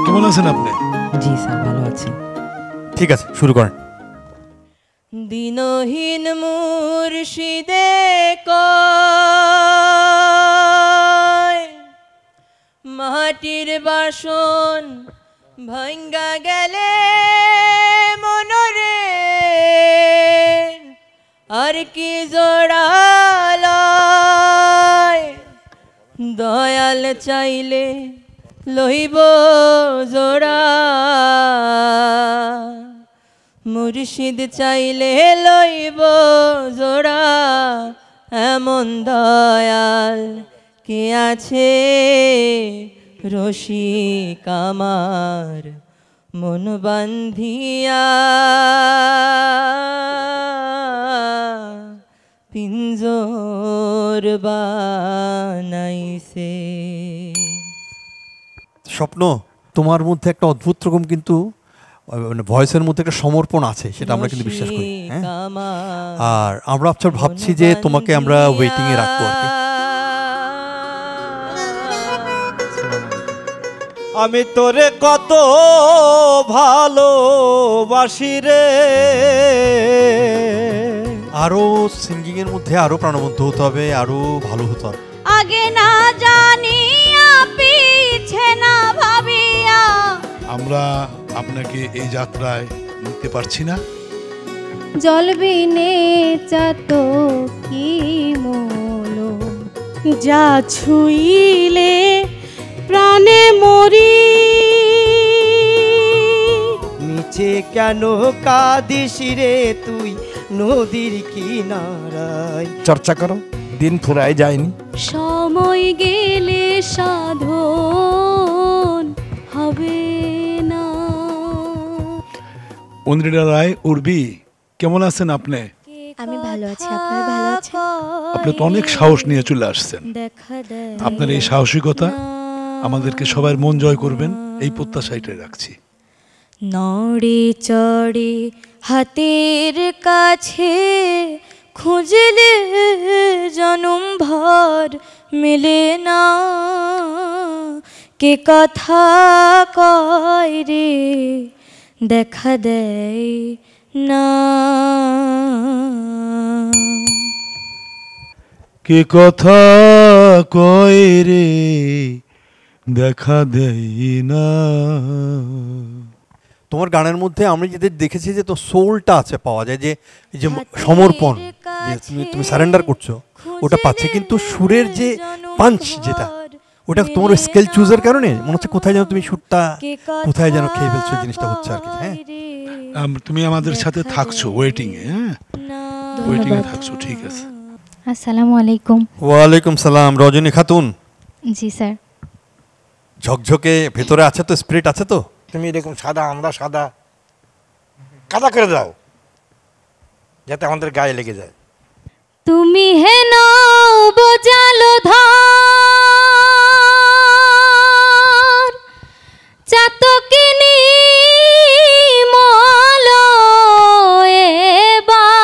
কেমন আছেন আপনি? জি স্যার, ভালো আছি। ঠিক আছে, শুরু করেন। দিনহীন মুর্শিদে কয় মাটির বাসন ভাঙ্গা গেলে মনরে আর কি জোড়ালয়, দয়াল চাইলে লইব জোড়া, মুর্শিদ চাইলে লইব জোড়া, এমন দয়াল কে আছে রসিক আমার মন বান্ধিয়া পিঞ্জর বানাইছে। স্বপ্ন, তোমার মধ্যে একটা অদ্ভুত রকম কিন্তু মানে ভয়েসের মধ্যে একটা সমর্পণ আছে, সেটা আমরা কিন্তু বিশ্বাস করি। হ্যাঁ, আর আমরা ভাবছি যে তোমাকে আমরা ওয়েটিং এ রাখবো আর কি। আমি তোরে কত ভালোবাসি রে। আরো সিঙ্গিং এর মধ্যে আরো প্রাণবন্ত হতে হবে, আরো ভালো হতে হবে। আগে না জানিয়া পিছে না ভাবিয়া আমরা আপনাকে এই যাত্রায় নিতে পারছি না। জলবিনে চাতো কি মোলো, যা ছুইলে প্রাণে মরি। নিচে কেন কাঁদিস রে তুই নদীর কিনারায়? চর্চা করো, দিন ফুরায় যায়নি। সময় গেলে সাধন হবে না। অন্দ্রিলা রায়, উর্বি, কেমন আছেন আপনি? আমি ভালো আছি, আপনারা ভালো আছেন? আপনি তো অনেক সাহস নিয়ে চলে আসছেন। আপনার এই সাহসিকতা আমাদেরকে সবার মন জয় করবেন, এই প্রত্যাশাটাই রাখছি। নড়ে চড়ে হাতের কাছে খুঁজলে জনম ভর মেলে না, কে কথা কয় রে দেখা দেয় না। কে কথা কয় রে দেখা দেয় না। তোমার গানের মধ্যে আমি যেটা দেখেছি যে তো সোলটা আছে, পাওয়া যায় যে এই যে সমর্পণ, যে তুমি সারেন্ডার করছো, ওটা পাচ্ছে। কিন্তু সুরের যে পাঞ্চ, যেটা ওটা তোমার স্কেল চুজের কারণে মনে হচ্ছে কোথায় যেন তুমি সুরটা কোথায় যেন খেয়ে ফেলছো, জিনিসটা হচ্ছে আর কি। হ্যাঁ, তুমি আমাদের সাথে থাকছো ওয়েটিং এ। হ্যাঁ, ওয়েটিং এ থাকছো, ঠিক আছে। আসসালামু আলাইকুম। ওয়ালাইকুম সালাম। রজনী খাতুন, জি স্যার। ঝকঝকে ভেতরে আছে তো, স্পিরিট আছে তো? তুমি এরকম সাদা, আমরা সাদা, কাদা করে দাও যাতে আমাদের গায়ে লেগে যায়। তুমি হেন বোঝালো ধর চাতকিনি মল এবার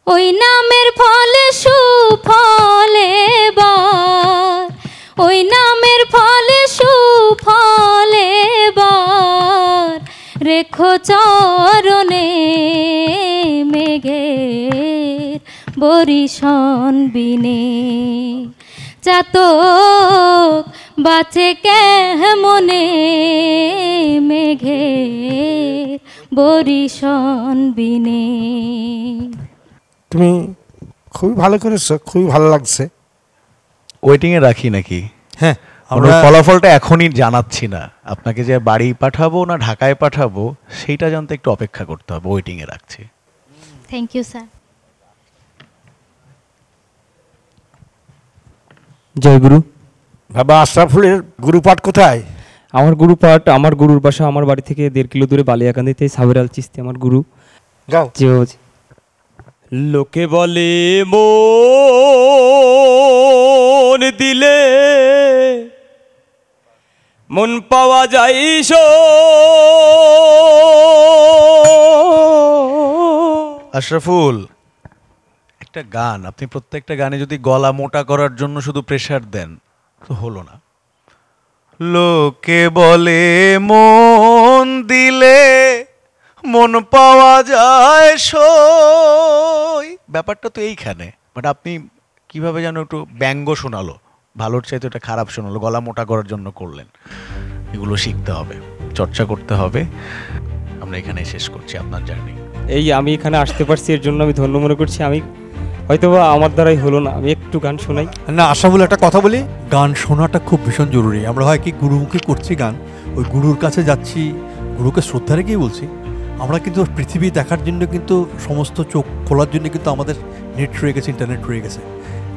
ওই নামের ফলে সুফল এবার, ওই নামের ফলে সুফল এবার রেখো চরণে মেঘের বরিশন বিনে। চাতক বাঁচে কেমনে মেঘের বরিশন বিনে। তুমি খুবই ভালো করেছো, খুবই ভালো লাগছে। ওয়েটিংয়ে রাখি নাকি? হ্যাঁ, আমরা ফলাফলটা এখনই জানাচ্ছি না, আপনাকে যে বাড়ি পাঠাবো না ঢাকায় পাঠাবো সেইটা জানতে একটু অপেক্ষা করতে হবে, ওয়েটিং এ রাখছি। Thank you sir. জয় গুরু। বাবা আশরাফুলের গুরুপাঠ কোথায়? আমার গুরুপাঠ, আমার গুরুর বাসা আমার বাড়ি থেকে 1.5 কিলো দূরে বালিয়াকান্দিতে। সাবের আল চিস্তি আমার গুরু। গাও। লোকে বলে মন দিলে মন পাওয়া যায় আশরাফুল, একটা গান আপনি প্রত্যেকটা গানে যদি গলা মোটা করার জন্য শুধু প্রেসার দেন তো হলো না। লোকে বলে মন দিলে মন পাওয়া যায় সই, ব্যাপারটা তো এইখানে। বাট আপনি কিভাবে যেন একটু ব্যঙ্গ শোনালো, ভালোর চাইতে এটা খারাপ শোনালো, গলা মোটা করার জন্য করলেন। এগুলো শিখতে হবে, চর্চা করতে হবে। আমরা এখানে শেষ করছি আপনার জার্নি। এই আমি এখানে আসতে পারছি এর জন্য আমি ধন্য মনে করছি। আমি হয়তোবা আমার দ্বারাই হলো না, আমি একটু গান শোনাই না। আশরাফুল, একটা কথা বলি, গান শোনাটা খুব ভীষণ জরুরি। আমরা হয় কি গুরুমুখী করছি গান, ওই গুরুর কাছে যাচ্ছি, গুরুকে শ্রদ্ধা রেখেই বলছি। আমরা কিন্তু পৃথিবী দেখার জন্য কিন্তু সমস্ত চোখ খোলার জন্য কিন্তু আমাদের নেট রয়ে গেছে, ইন্টারনেট রয়ে গেছে।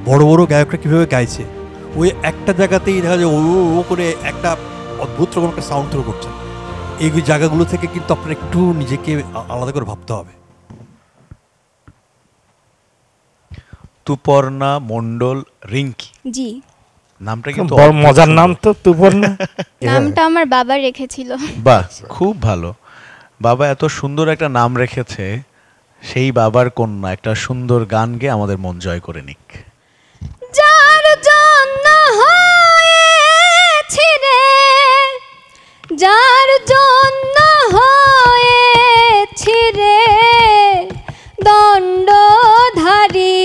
বড় বড় গায়করা কীভাবে গাইছে, ওই একটা জায়গাতেই দেখা যায় ও করে একটা অদ্ভুত রকম একটা সাউন্ড থ্রো করছে। এই জায়গাগুলো থেকে কিন্তু আপনার একটু নিজেকে আলাদা করে ভাবতে হবে। তুপর্ণা মণ্ডল রিঙ্কি, জি নামটা কিন্তু মজার নাম তো, তুপর্ণা। নামটা আমার বাবা রেখেছিল। বাহ, খুব ভালো। বাবা এত সুন্দর একটা নাম রেখেছে, সেই বাবার কন্যা একটা সুন্দর গান গেয়ে আমাদের মন জয় করে নিক। যার জন্য হয়েছি রে, যার জন্য হয়েছি রে দণ্ডধারী,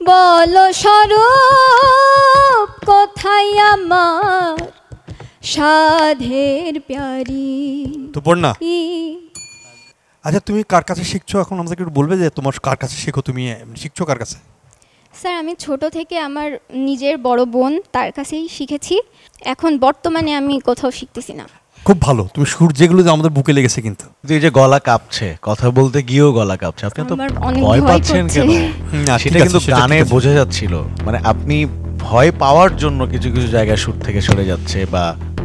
বল স্বরূপ কোথায় আমার সাধের প্যারি। তুপর্ণা, আচ্ছা তুমি কার কাছে শিখছো এখন আমাদেরকে একটু বলবে যে তোমার কার কাছে শেখো, তুমি শিখছো কার কাছে? স্যার আমি ছোট থেকে আমার নিজের বড় বোন তার কাছেই শিখেছি। এখন বর্তমানে আমি কোথাও শিখতেছি না। খুব ভালো, তুমি সুর যেগুলো আমাদের বুকে লেগেছে কিন্তু। এই যে গলা কাঁপছে, কথা বলতে গিয়েও গলা কাঁপছে, আপনি তো ভয় পাচ্ছেন কেন? সেটা কিন্তু গানে বোঝা যাচ্ছিল। মানে আপনি ভয় পাওয়ার জন্য কিছু কিছু জায়গায় সুর থেকে সরে যাচ্ছে বা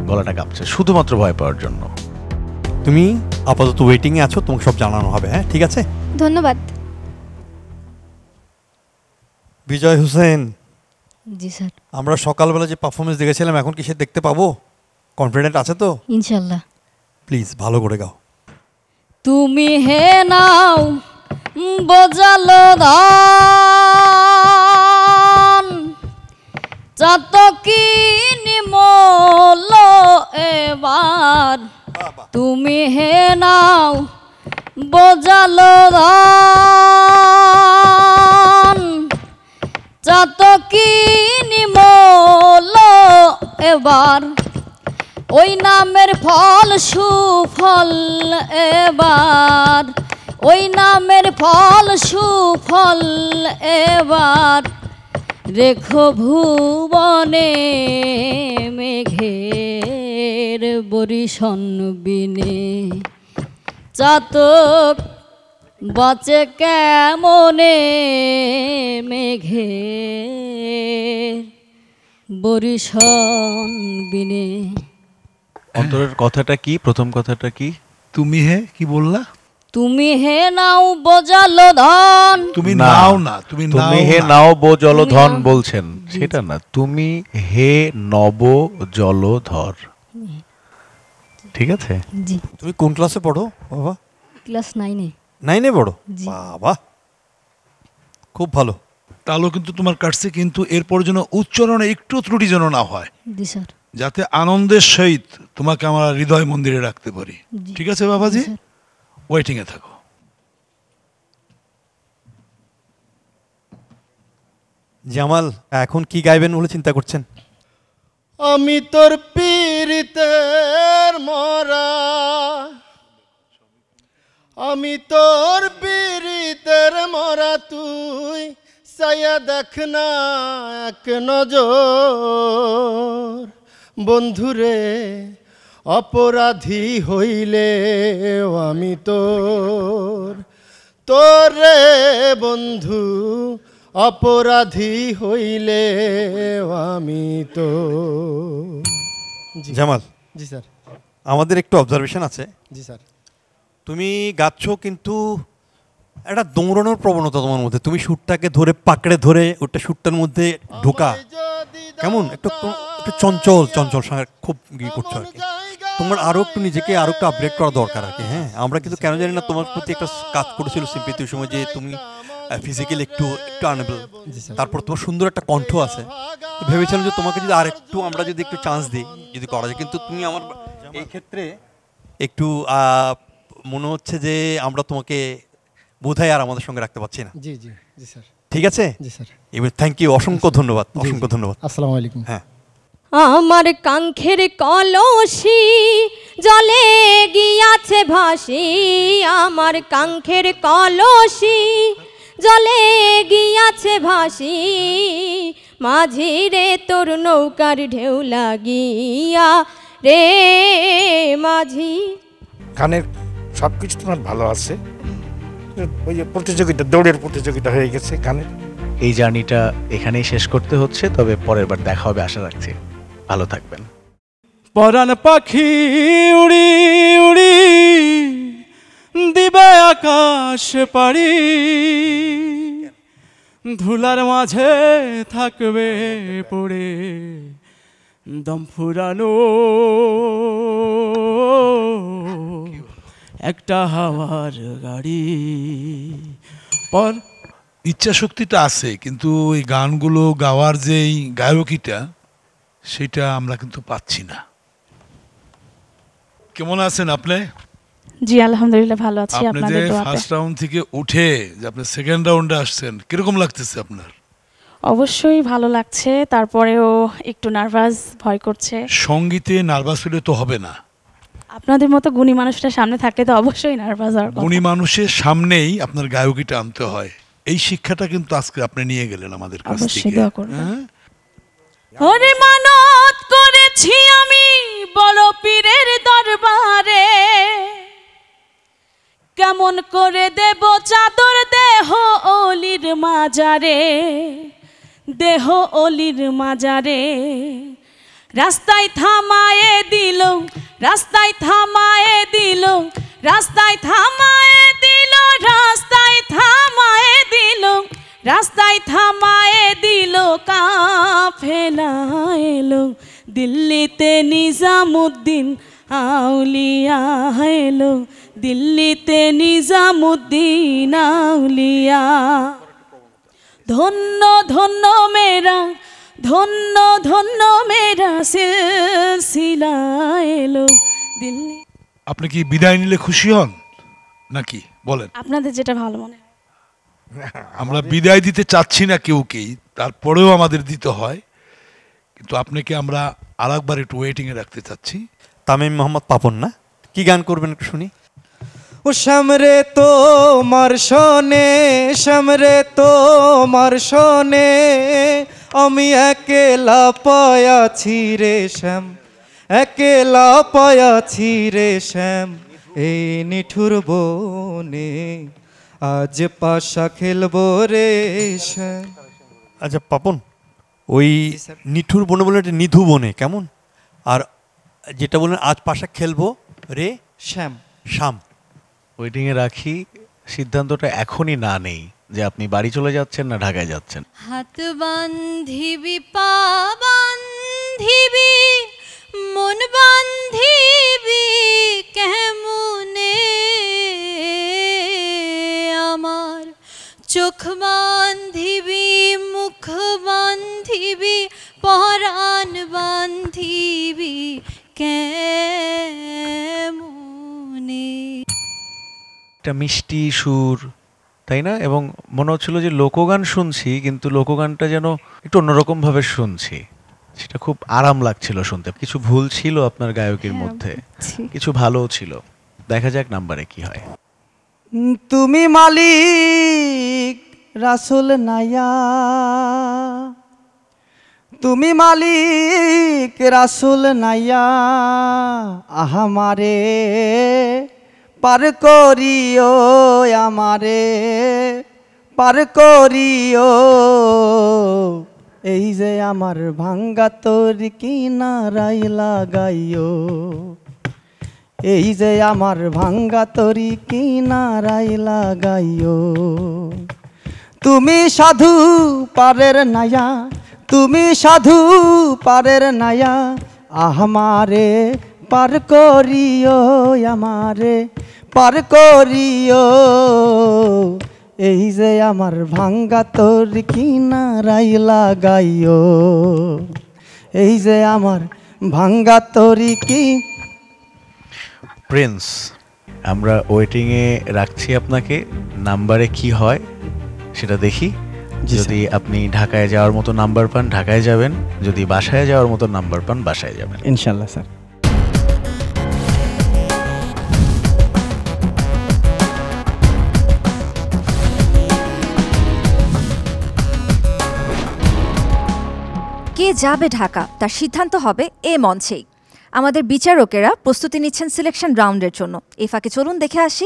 গলাটা কাঁপছে, শুধুমাত্র ভয় পাওয়ার জন্য। তুমি আপাতত ওয়েটিং এ আছো, তোমাকে সব জানানো হবে। হ্যাঁ, ঠিক আছে, ধন্যবাদ। বিজয় হোসেন। জি স্যার। আমরা সকালবেলা যে পারফরমেন্স দেখেছিলাম, এখন কি সে দেখতে পাবো? কনফিডেন্ট আছে তো? ইনশাআল্লাহ। প্লিজ ভালো করে গাও। তুমি হে নাও বোঝালো ধান, চাতকি নিমল এবার। তুমি হে নাও বোঝালো ধান, চাতকি নিমল এবার। ওই নামের ফল সুফল এবার, ওই নামের ফল সুফল এবার। রেখো ভুবনে মেঘের বরিশন বিনে, চাতক বাঁচে কেমনে মেঘের বরিশন বিনে। অন্তরের কথাটা কি? প্রথম কথাটা কি? তুমি হে কি বললা? তুমি হে নাও বোঝালো ধন। তুমি নাও না, তুমি হে নাও বো জলধন বলছেন, সেটা না। তুমি হে নব জলধর, ঠিক আছে? জি। তুমি কোন ক্লাসে পড়ো বাবা? ক্লাস 9-এ। 9-এ পড়ো? বাবা, খুব ভালো। তাহলে কিন্তু তোমার কাটছে, কিন্তু এরপর যেন উচ্চারণে একটু ত্রুটি যেন না হয়, জি স্যার। যাতে আনন্দের সহিত তোমাকে আমরা হৃদয় মন্দিরে রাখতে পারি। ঠিক আছে বাবাজি, ওয়েটিং এ থাকো। জামাল এখন কি গাইবেন বলে চিন্তা করছেন? আমি তোর পীড়িতের মরা, আমি তোর পীড়িতের মরা, তুই চাইয়া দেখ না এক নজর বন্ধুরে, অপরাধী হইলে আমি তোরে বন্ধু, অপরাধী হইলে আমি তো। জামাল, জি স্যার। আমাদের একটু অবজারভেশন আছে। জি স্যার। তুমি গাচ্ছ কিন্তু একটা দৌড়ানোর প্রবণতা তোমার মধ্যে, তুমি সুরটাকে ধরে পাকড়ে ধরে ওটা সুরটার মধ্যে ঢোকা কেমন একটু একটু চঞ্চল চঞ্চল খুব ই করছো আর কি। তোমার আরো একটু নিজেকে আরো একটু আপডেট করা দরকার আর কি। হ্যাঁ, আমরা কিন্তু কেন জানি না তোমার প্রতি একটা কাজ করেছিল সিম্পিতি ওই সময়, যে তুমি ফিজিক্যালি একটু আনএবল, তারপর তোমার সুন্দর একটা কণ্ঠ আছে, ভেবেছিলাম যে তোমাকে যদি আর একটু আমরা যদি একটু চান্স দিই যদি করা যায়, কিন্তু তুমি আমার এই ক্ষেত্রে একটু মনে হচ্ছে যে আমরা তোমাকে বোধহয় আর আমাদের সঙ্গে রাখতে পারছি না। জি জি জি স্যার। ঠিক আছে? জি স্যার। এবার থ্যাংক ইউ, অসংখ্য ধন্যবাদ, অসংখ্য ধন্যবাদ। আসসালামু আলাইকুম। হ্যাঁ। আমার কাঙ্ক্ষের কলসি জলে গিয়াছে ভাসি, আমার কাঙ্ক্ষের কলসি জলে গিয়াছে ভাসি, মাঝি রে তোর নৌকার ঢেউ লাগিয়া রে মাঝি। গানের সব কিছু তোমার ভালো আছে, ওই যে প্রতিযোগিতা, দৌড়ের প্রতিযোগিতা হয়ে গেছে গানের। এই জার্নিটা এখানেই শেষ করতে হচ্ছে, তবে পরের বার দেখা হবে আশা রাখছি। ভালো থাকবেন। পরাণ পাখি উড়ি উড়ি দিবে আকাশ পাড়ি, ধুলার মাঝে থাকবে পড়ে দম ফুরানো একটা হাওয়ার গাড়ি। ইচ্ছা শক্তিটা আছে, কিন্তু এই গানগুলো গাওয়ার যেই গায়কিটা সেটা আমরা কিন্তু পাচ্ছি না। কেমন আছেন আপনি? জি আলহামদুলিল্লাহ ভালো আছি আপনি আপনাদের যে দোয়াতে। ফার্স্ট রাউন্ড থেকে উঠে যে আপনি সেকেন্ড রাউন্ডে আসছেন, কিরকম লাগতেছে আপনার? অবশ্যই ভালো লাগছে, তারপরেও একটু নার্ভাস, ভয় করছে। সঙ্গীতে নার্ভাস হলে তো হবে না। আপনাদের মতো গুণী মানুষটা সামনে থাকলে তো অবশ্যই নার্ভাস হওয়ার কথা। গুণী মানুষের সামনেই আপনার গায়কিটা আনতে হয়, এই শিক্ষাটা কিন্তু আজকে আপনি নিয়ে গেলেন আমাদের কাছ অবশ্যই থেকে। দোয়া করবেন। হ্যাঁ? ওরে মানত করেছি আমি বড় পীরের দরবারে, কেমন করে দেব চাদর দেহ অলির মাজারে, দেহ অলির মাজারে। রাস্তায় থামায়ে দিল, রাস্তায় থামায়ে দিল, রাস্তায় থামায়ে দিল, রাস্তায় থামায়ে দিল, রাস্তায় থামায়ে দিল কাফেলা এলো, দিল্লিতে নিজামুদ্দিন আউলিয়া এলো, দিল্লিতে নিজামুদ্দিন আউলিয়া। ধন্য ধন্য মেরা, ধন্য ধন্য মেরা সিলসিলা এলো দিল্লি। আপনি কি বিদায় নিলে খুশি হন নাকি বলেন? আপনাদের যেটা ভালো মনে হয়। আমরা বিদায় দিতে চাচ্ছি না কেউকেই, তারপরেও আমাদের দিতে হয়, কিন্তু আপনাকে আমরা আরেকবার একটু ওয়েটিং এ রাখতে চাচ্ছি। তামিম মোহাম্মদ পাপন, না কি গান করবেন একটু শুনি। ও শ্যামরে তোমার শোনে, শ্যামরে তোমার শোনে, আমি একেলা পায়াছি রে শ্যাম, একেলা পায়াছি রে শ্যাম, এই নিঠুর বনে আজ পাশা খেলবো রে শ্যাম। আচ্ছা পাপন, ওই নিঠুর বনে বলে একটা নিধু বনে কেমন, আর যেটা বলেন আজ পাশা খেলবো রে শ্যাম, শ্যাম, ওয়েটিংয়ে রাখি। সিদ্ধান্তটা এখনই না নেই যে আপনি বাড়ি চলে যাচ্ছেন না ঢাকায় যাচ্ছেন। হাত বান্ধিবি পা বান্ধিবি মন বান্ধিবি কেমনে, আমার চোখ বান্ধিবি মুখ বান্ধিবি পরাণ বান্ধিবি কেমনে। একটা মিষ্টি সুর, তাই না? এবং মনে হচ্ছিল যে লোকগান শুনছি, কিন্তু লোকগানটা যেন একটু অন্যরকম ভাবে শুনছি, সেটা খুব আরাম লাগছিল শুনতে। কিছু ভুল ছিল আপনার গায়কের মধ্যে, কিছু ভালোও ছিল। দেখা যাক নাম্বারে কি হয়। তুমি মালিক রাসূল নাইয়া, তুমি মালিক রাসূল নাইয়া, আহামারে পার করিও, আমারে পার করিও। এই যে আমার ভাঙ্গা তোর কিনারাই লাগাইও, এই যে আমার ভাঙ্গা তরি কিনারাই লাগাইও। তুমি সাধু পারের নায়া, তুমি সাধু পারের নায়া, আমারে পার করিও, আমারে পার করিও। এই যে আমার ভাঙ্গা তোর কিনারাই লাগাইও, এই যে আমার ভাঙ্গা তরি কি। প্রিন্স, আমরা ওয়েটিংয়ে রাখছি আপনাকে, নাম্বারে কি হয় সেটা দেখি। যদি আপনি ঢাকায় যাওয়ার মতো নাম্বার পান ঢাকায় যাবেন, যদি বাসায় যাওয়ার মতো নাম্বার পান বাসায় যাবেন ইনশাল্লাহ স্যার। কে যাবে ঢাকা তার সিদ্ধান্ত হবে এ মঞ্চেই। আমাদের বিচারকেরা প্রস্তুতি নিচ্ছেন সিলেকশন রাউন্ডের জন্য। এই ফাঁকে চলুন দেখে আসি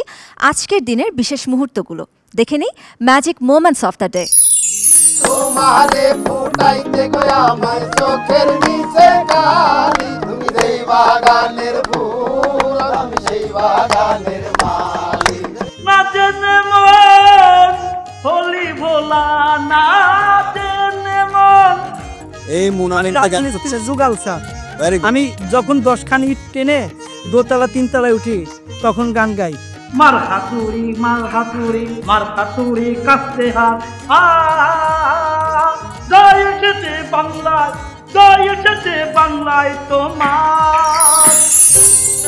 আজকের দিনের বিশেষ মুহূর্তগুলো। দেখে নিই magic moments of the day. তোমারে ফুটাইতে গয়া আমার চোখের নিচে কালি, তুমি যেই বাগানের ফুল আমি সেই বাগানের মালি। নাচেনে মন হলি ভোলা, নাচেনে মন। এই মুনানি যুগাল স্যার, আমি যখন 10খানি টেনে দোতলা 3তলায় উঠি তখন গান গাই। মার হাতুড়ি মার হাতুড়ি মার হাতুড়ি কাস্তে হাত, জয় এসেছে বাংলায়, জয় এসেছে বাংলায় তোমার।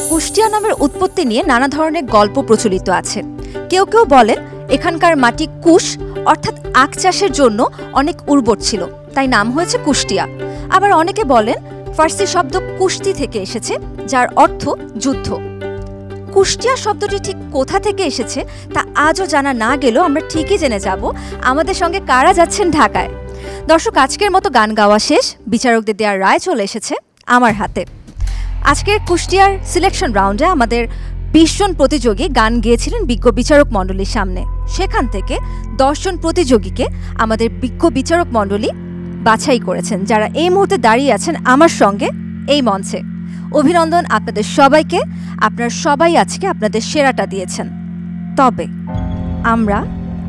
কুষ্টিয়া নামের উৎপত্তি নিয়ে নানা ধরনের গল্প প্রচলিত আছে। কেউ কেউ বলেন এখানকার মাটি কুশ অর্থাৎ আখ চাষের জন্য অনেক উর্বর ছিল, তাই নাম হয়েছে কুষ্টিয়া। আবার অনেকে বলেন ফার্সি শব্দ কুস্তি থেকে এসেছে, যার অর্থ যুদ্ধ। কুষ্টিয়া শব্দটি ঠিক কোথা থেকে এসেছে তা আজও জানা না গেলেও আমরা ঠিকই জেনে যাব আমাদের সঙ্গে কারা যাচ্ছেন ঢাকায়। দর্শক, আজকের মতো গান গাওয়া শেষ, বিচারকদের দেওয়ার রায় চলে এসেছে আমার হাতে। আজকের কুষ্টিয়ার সিলেকশন রাউন্ডে আমাদের 20 জন প্রতিযোগী গান গেয়েছিলেন বিজ্ঞ বিচারক মণ্ডলীর সামনে। সেখান থেকে 10 জন প্রতিযোগীকে আমাদের বিজ্ঞ বিচারক মণ্ডলী বাছাই করেছেন, যারা এই মুহূর্তে দাঁড়িয়ে আছেন আমার সঙ্গে এই মঞ্চে। অভিনন্দন আপনাদের সবাইকে, আপনারা সবাই আজকে আপনাদের সেরাটা দিয়েছেন। তবে আমরা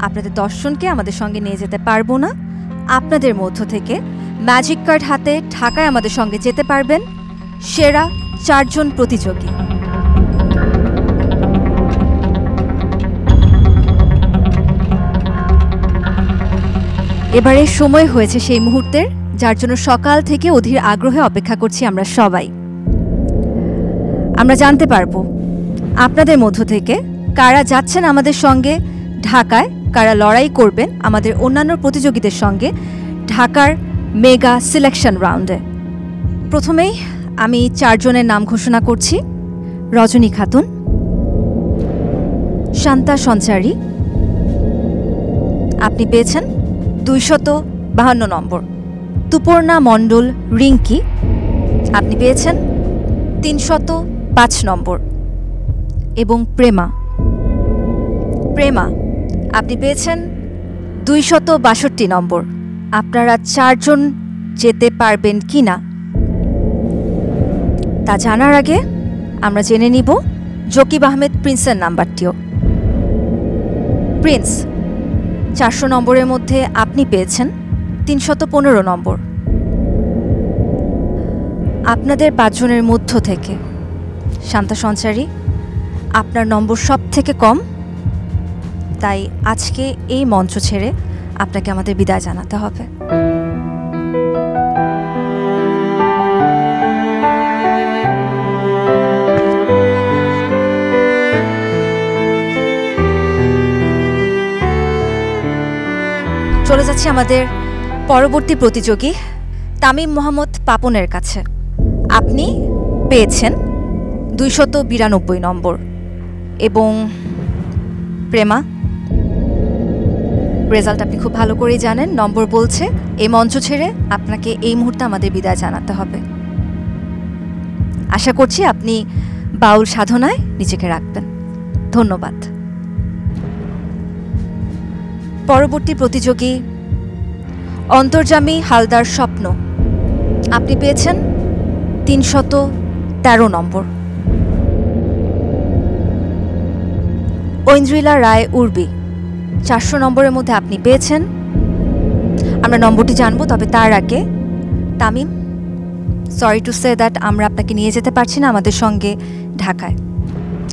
আপনাদের 10 জনকে আমাদের সঙ্গে নিয়ে যেতে পারবো না। আপনাদের মধ্য থেকে ম্যাজিক কার্ড হাতে ঢাকায় আমাদের সঙ্গে যেতে পারবেন সেরা 4 জন প্রতিযোগী। এবারে সময় হয়েছে সেই মুহূর্তের, যার জন্য সকাল থেকে অধীর আগ্রহে অপেক্ষা করছি আমরা সবাই। আমরা জানতে পারবো আপনাদের মধ্য থেকে কারা যাচ্ছেন আমাদের সঙ্গে ঢাকায়, কারা লড়াই করবেন আমাদের অন্যান্য প্রতিযোগীদের সঙ্গে ঢাকার মেগা সিলেকশন রাউন্ডে। প্রথমেই আমি 4 জনের নাম ঘোষণা করছি। রজনী খাতুন, শান্তা সঞ্চারী, আপনি পেয়েছেন 252 নম্বর। তুপর্ণা মণ্ডল রিঙ্কি, আপনি পেয়েছেন 305 নম্বর। এবং প্রেমা, আপনি পেয়েছেন 262 নম্বর। আপনারা 4 জন যেতে পারবেন কি না তা জানার আগে আমরা জেনে নিব জকিব আহমেদ প্রিন্সের নাম্বারটিও। প্রিন্স, 400 নম্বরের মধ্যে আপনি পেয়েছেন 315 নম্বর। আপনাদের 5 জনের মধ্য থেকে শান্তা সঞ্চারী, আপনার নম্বর সব থেকে কম, তাই আজকে এই মঞ্চ ছেড়ে আপনাকে আমাদের বিদায় জানাতে হবে। চলে যাচ্ছি আমাদের পরবর্তী প্রতিযোগী তামিম মোহাম্মদ পাপনের কাছে। আপনি পেয়েছেন 292 নম্বর। এবং প্রেমা, রেজাল্ট আপনি খুব ভালো করেই জানেন। নম্বর বলছে এই মঞ্চ ছেড়ে আপনাকে এই মুহূর্তে আমাদের বিদায় জানাতে হবে। আশা করছি আপনি বাউল সাধনায় নিজেকে রাখবেন। ধন্যবাদ। পরবর্তী প্রতিযোগী অন্তর্যামী হালদার স্বপ্ন। আপনি পেয়েছেন 313 নম্বর। ঐন্দ্রিলা রায় উর্বি 400 নম্বরের মধ্যে আপনি পেয়েছেন। আমরা নম্বরটি জানবো, তবে তার আগে Tamim, sorry to say that আমরা আপনাকে নিয়ে যেতে পারছি না আমাদের সঙ্গে ঢাকায়।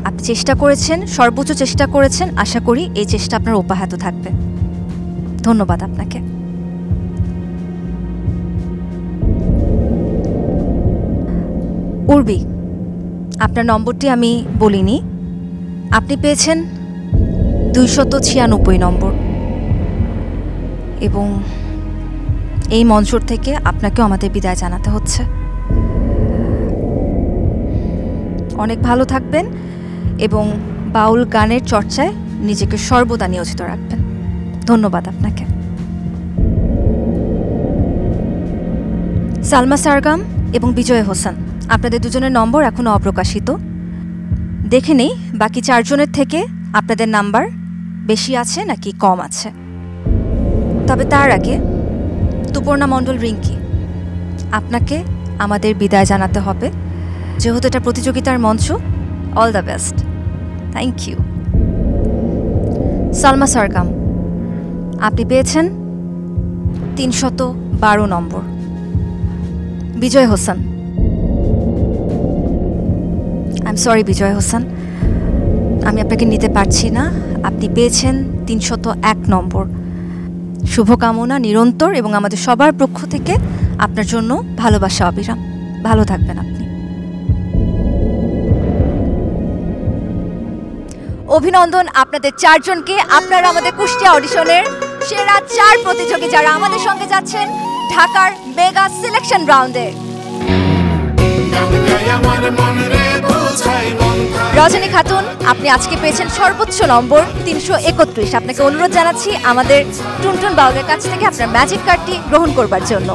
আপনি চেষ্টা করেছেন, সর্বোচ্চ চেষ্টা করেছেন। আশা করি এই চেষ্টা আপনার অব্যাহত থাকবে। ধন্যবাদ আপনাকে। উর্বি, আপনার নম্বরটি আমি বলিনি। আপনি পেয়েছেন 296 নম্বর এবং এই মঞ্চ থেকে আপনাকেও আমাদের বিদায় জানাতে হচ্ছে। অনেক ভালো থাকবেন এবং বাউল গানের চর্চায় নিজেকে সর্বদা নিয়োজিত রাখবেন। ধন্যবাদ আপনাকে। সালমা সারগাম এবং বিজয় হোসেন, আপনাদের দুজনের নম্বর এখনও অপ্রকাশিত। দেখে নেই বাকি 4 জনের থেকে আপনাদের নাম্বার বেশি আছে নাকি কম আছে। তবে তার আগে তুপর্ণা মণ্ডল রিঙ্কি, আপনাকে আমাদের বিদায় জানাতে হবে। যেহেতু এটা প্রতিযোগিতার মঞ্চ, all the best. Thank you. Salma Sargam, আপনি পেয়েছেন 312 নম্বর। Bijoy Hossain, I am sorry Bijoy Hossain, আমি আপনাকে নিতে পারছি না। আপনি পেয়েছেন 301 নম্বর। শুভকামনা নিরন্তর এবং আমাদের সবার পক্ষ থেকে আপনার জন্য ভালোবাসা অবিরাম। ভালো থাকবেন আপনি। অভিনন্দন আপনাদের 4 জনকে। আপনারা আমাদের কুষ্টিয়া অডিশনের সেরা 4 প্রতিযোগী যারা আমাদের সঙ্গে যাচ্ছেন ঢাকার মেগা সিলেকশন রাউন্ডে। রজনী খাতুন, আপনি আজকে পেয়েছেন সর্বোচ্চ নম্বর 331। আপনাকে অনুরোধ জানাচ্ছি আমাদের টুনটুন বাউলের কাছ থেকে আপনার ম্যাজিক কার্ডটি গ্রহণ করবার জন্য।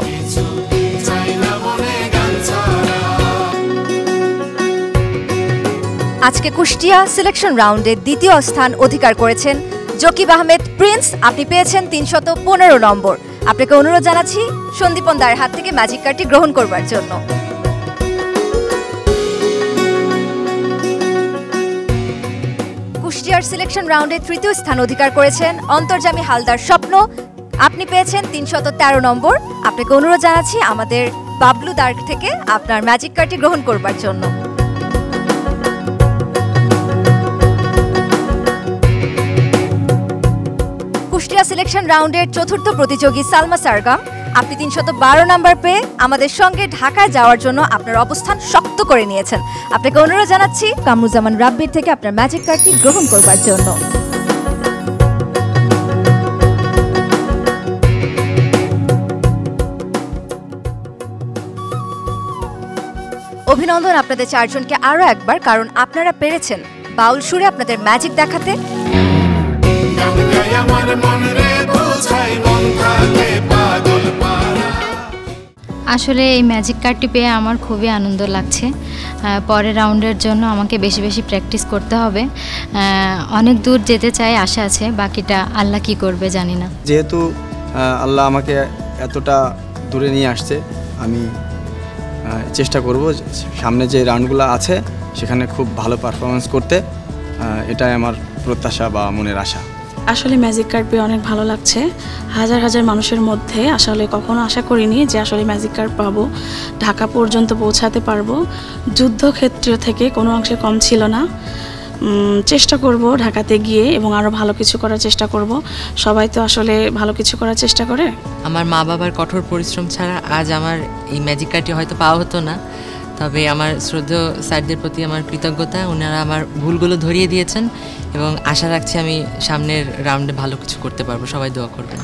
আজকে কুষ্টিয়া সিলেকশন রাউন্ডে দ্বিতীয় স্থান অধিকার করেছেন জকিব আহমেদ প্রিন্স। আপনি পেয়েছেন 315 নম্বর। আপনাকে অনুরোধ জানাচ্ছি সন্দীপন দায়ের হাত থেকে ম্যাজিক কার্ডটি গ্রহণ করবার জন্য। কুষ্টিয়ার সিলেকশন রাউন্ডে তৃতীয় স্থান অধিকার করেছেন অন্তর্যামী হালদার স্বপ্ন। আপনি পেয়েছেন 313 নম্বর। আপনাকে অনুরোধ জানাচ্ছি আমাদের বাবলু দার্ক থেকে আপনার ম্যাজিক কার্ডটি গ্রহণ করবার জন্য। কুষ্টিয়া সিলেকশন রাউন্ডের চতুর্থ প্রতিযোগী সালমা সারগাম, আপনি 312 নম্বর পেয়ে আমাদের সঙ্গে ঢাকায় যাওয়ার জন্য আপনার অবস্থান শক্ত করে নিয়েছেন। আপনাকে অনুরোধ জানাচ্ছি কামরুজ্জামান রাব্বির থেকে আপনার ম্যাজিক কার্ডটি গ্রহণ করবার জন্য। অভিনন্দন আপনাদের 4 জনকে আরো একবার, কারণ আপনারা পেরেছেন বাউল সুরে আপনাদের ম্যাজিক দেখাতে। আসলে এই ম্যাজিক কার্ডটি পেয়ে আমার খুবই আনন্দ লাগছে। পরের রাউন্ডের জন্য আমাকে বেশি বেশি প্র্যাকটিস করতে হবে। অনেক দূর যেতে চাই, আশা আছে, বাকিটা আল্লাহ কি করবে জানি না। যেহেতু আল্লাহ আমাকে এতটা দূরে নিয়ে আসছে, আমি চেষ্টা করব সামনে যে রাউন্ডগুলো আছে সেখানে খুব ভালো পারফরমেন্স করতে। এটাই আমার প্রত্যাশা বা মনের আশা। আসলে ম্যাজিক কার্ড পেয়ে অনেক ভালো লাগছে। হাজার হাজার মানুষের মধ্যে আসলে কখনো আশা করিনি যে আসলে ম্যাজিক কার্ড পাবো, ঢাকা পর্যন্ত পৌঁছাতে পারবো। যুদ্ধক্ষেত্র থেকে কোনো অংশে কম ছিল না। চেষ্টা করব ঢাকাতে গিয়ে এবং আরও ভালো কিছু করার চেষ্টা করব। সবাই তো আসলে ভালো কিছু করার চেষ্টা করে। আমার মা বাবার কঠোর পরিশ্রম ছাড়া আজ আমার এই ম্যাজিক কার্ডটি হয়তো পাওয়া হতো না। তবে আমার শ্রদ্ধেয় স্যারদের প্রতি আমার কৃতজ্ঞতা, ওনারা আমার ভুলগুলো ধরিয়ে দিয়েছেন এবং আশা রাখছি আমি সামনের রাউন্ডে ভালো কিছু করতে পারবো। সবাই দোয়া করবেন।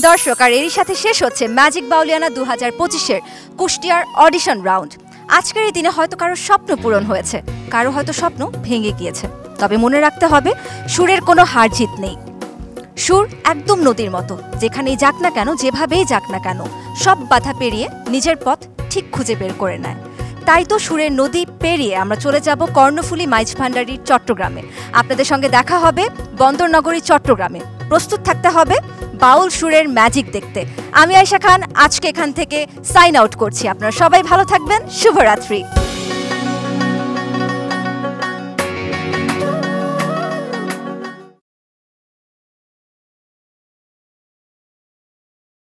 দর্শক, আর এরই সাথে শেষ হচ্ছে ম্যাজিক বাউলিয়ানা 2025-এর কুষ্টিয়ার অডিশন রাউন্ড। আজকের এই দিনে হয়তো কারো স্বপ্ন পূরণ হয়েছে, কারো হয়তো স্বপ্ন ভেঙে গিয়েছে। তবে মনে রাখতে হবে সুরের কোনো হার জিত নেই। সুর একদম নদীর মতো, যেখানেই যাক না কেন, যেভাবেই যাক না কেন, সব বাধা পেরিয়ে নিজের পথ ঠিক খুঁজে বের করে নেয়। তাই তো সুরের নদী পেরিয়ে আমরা চলে যাব কর্ণফুলী মাইজ ভান্ডারীর চট্টগ্রামে। আপনাদের সঙ্গে দেখা হবে বন্দরনগরী চট্টগ্রামে। প্রস্তুত থাকতে হবে বাউল সুরের ম্যাজিক দেখতে। আমি আয়েশা খান আজকে এখান থেকে সাইন আউট করছি। আপনারা সবাই ভালো থাকবেন। শুভরাত্রি।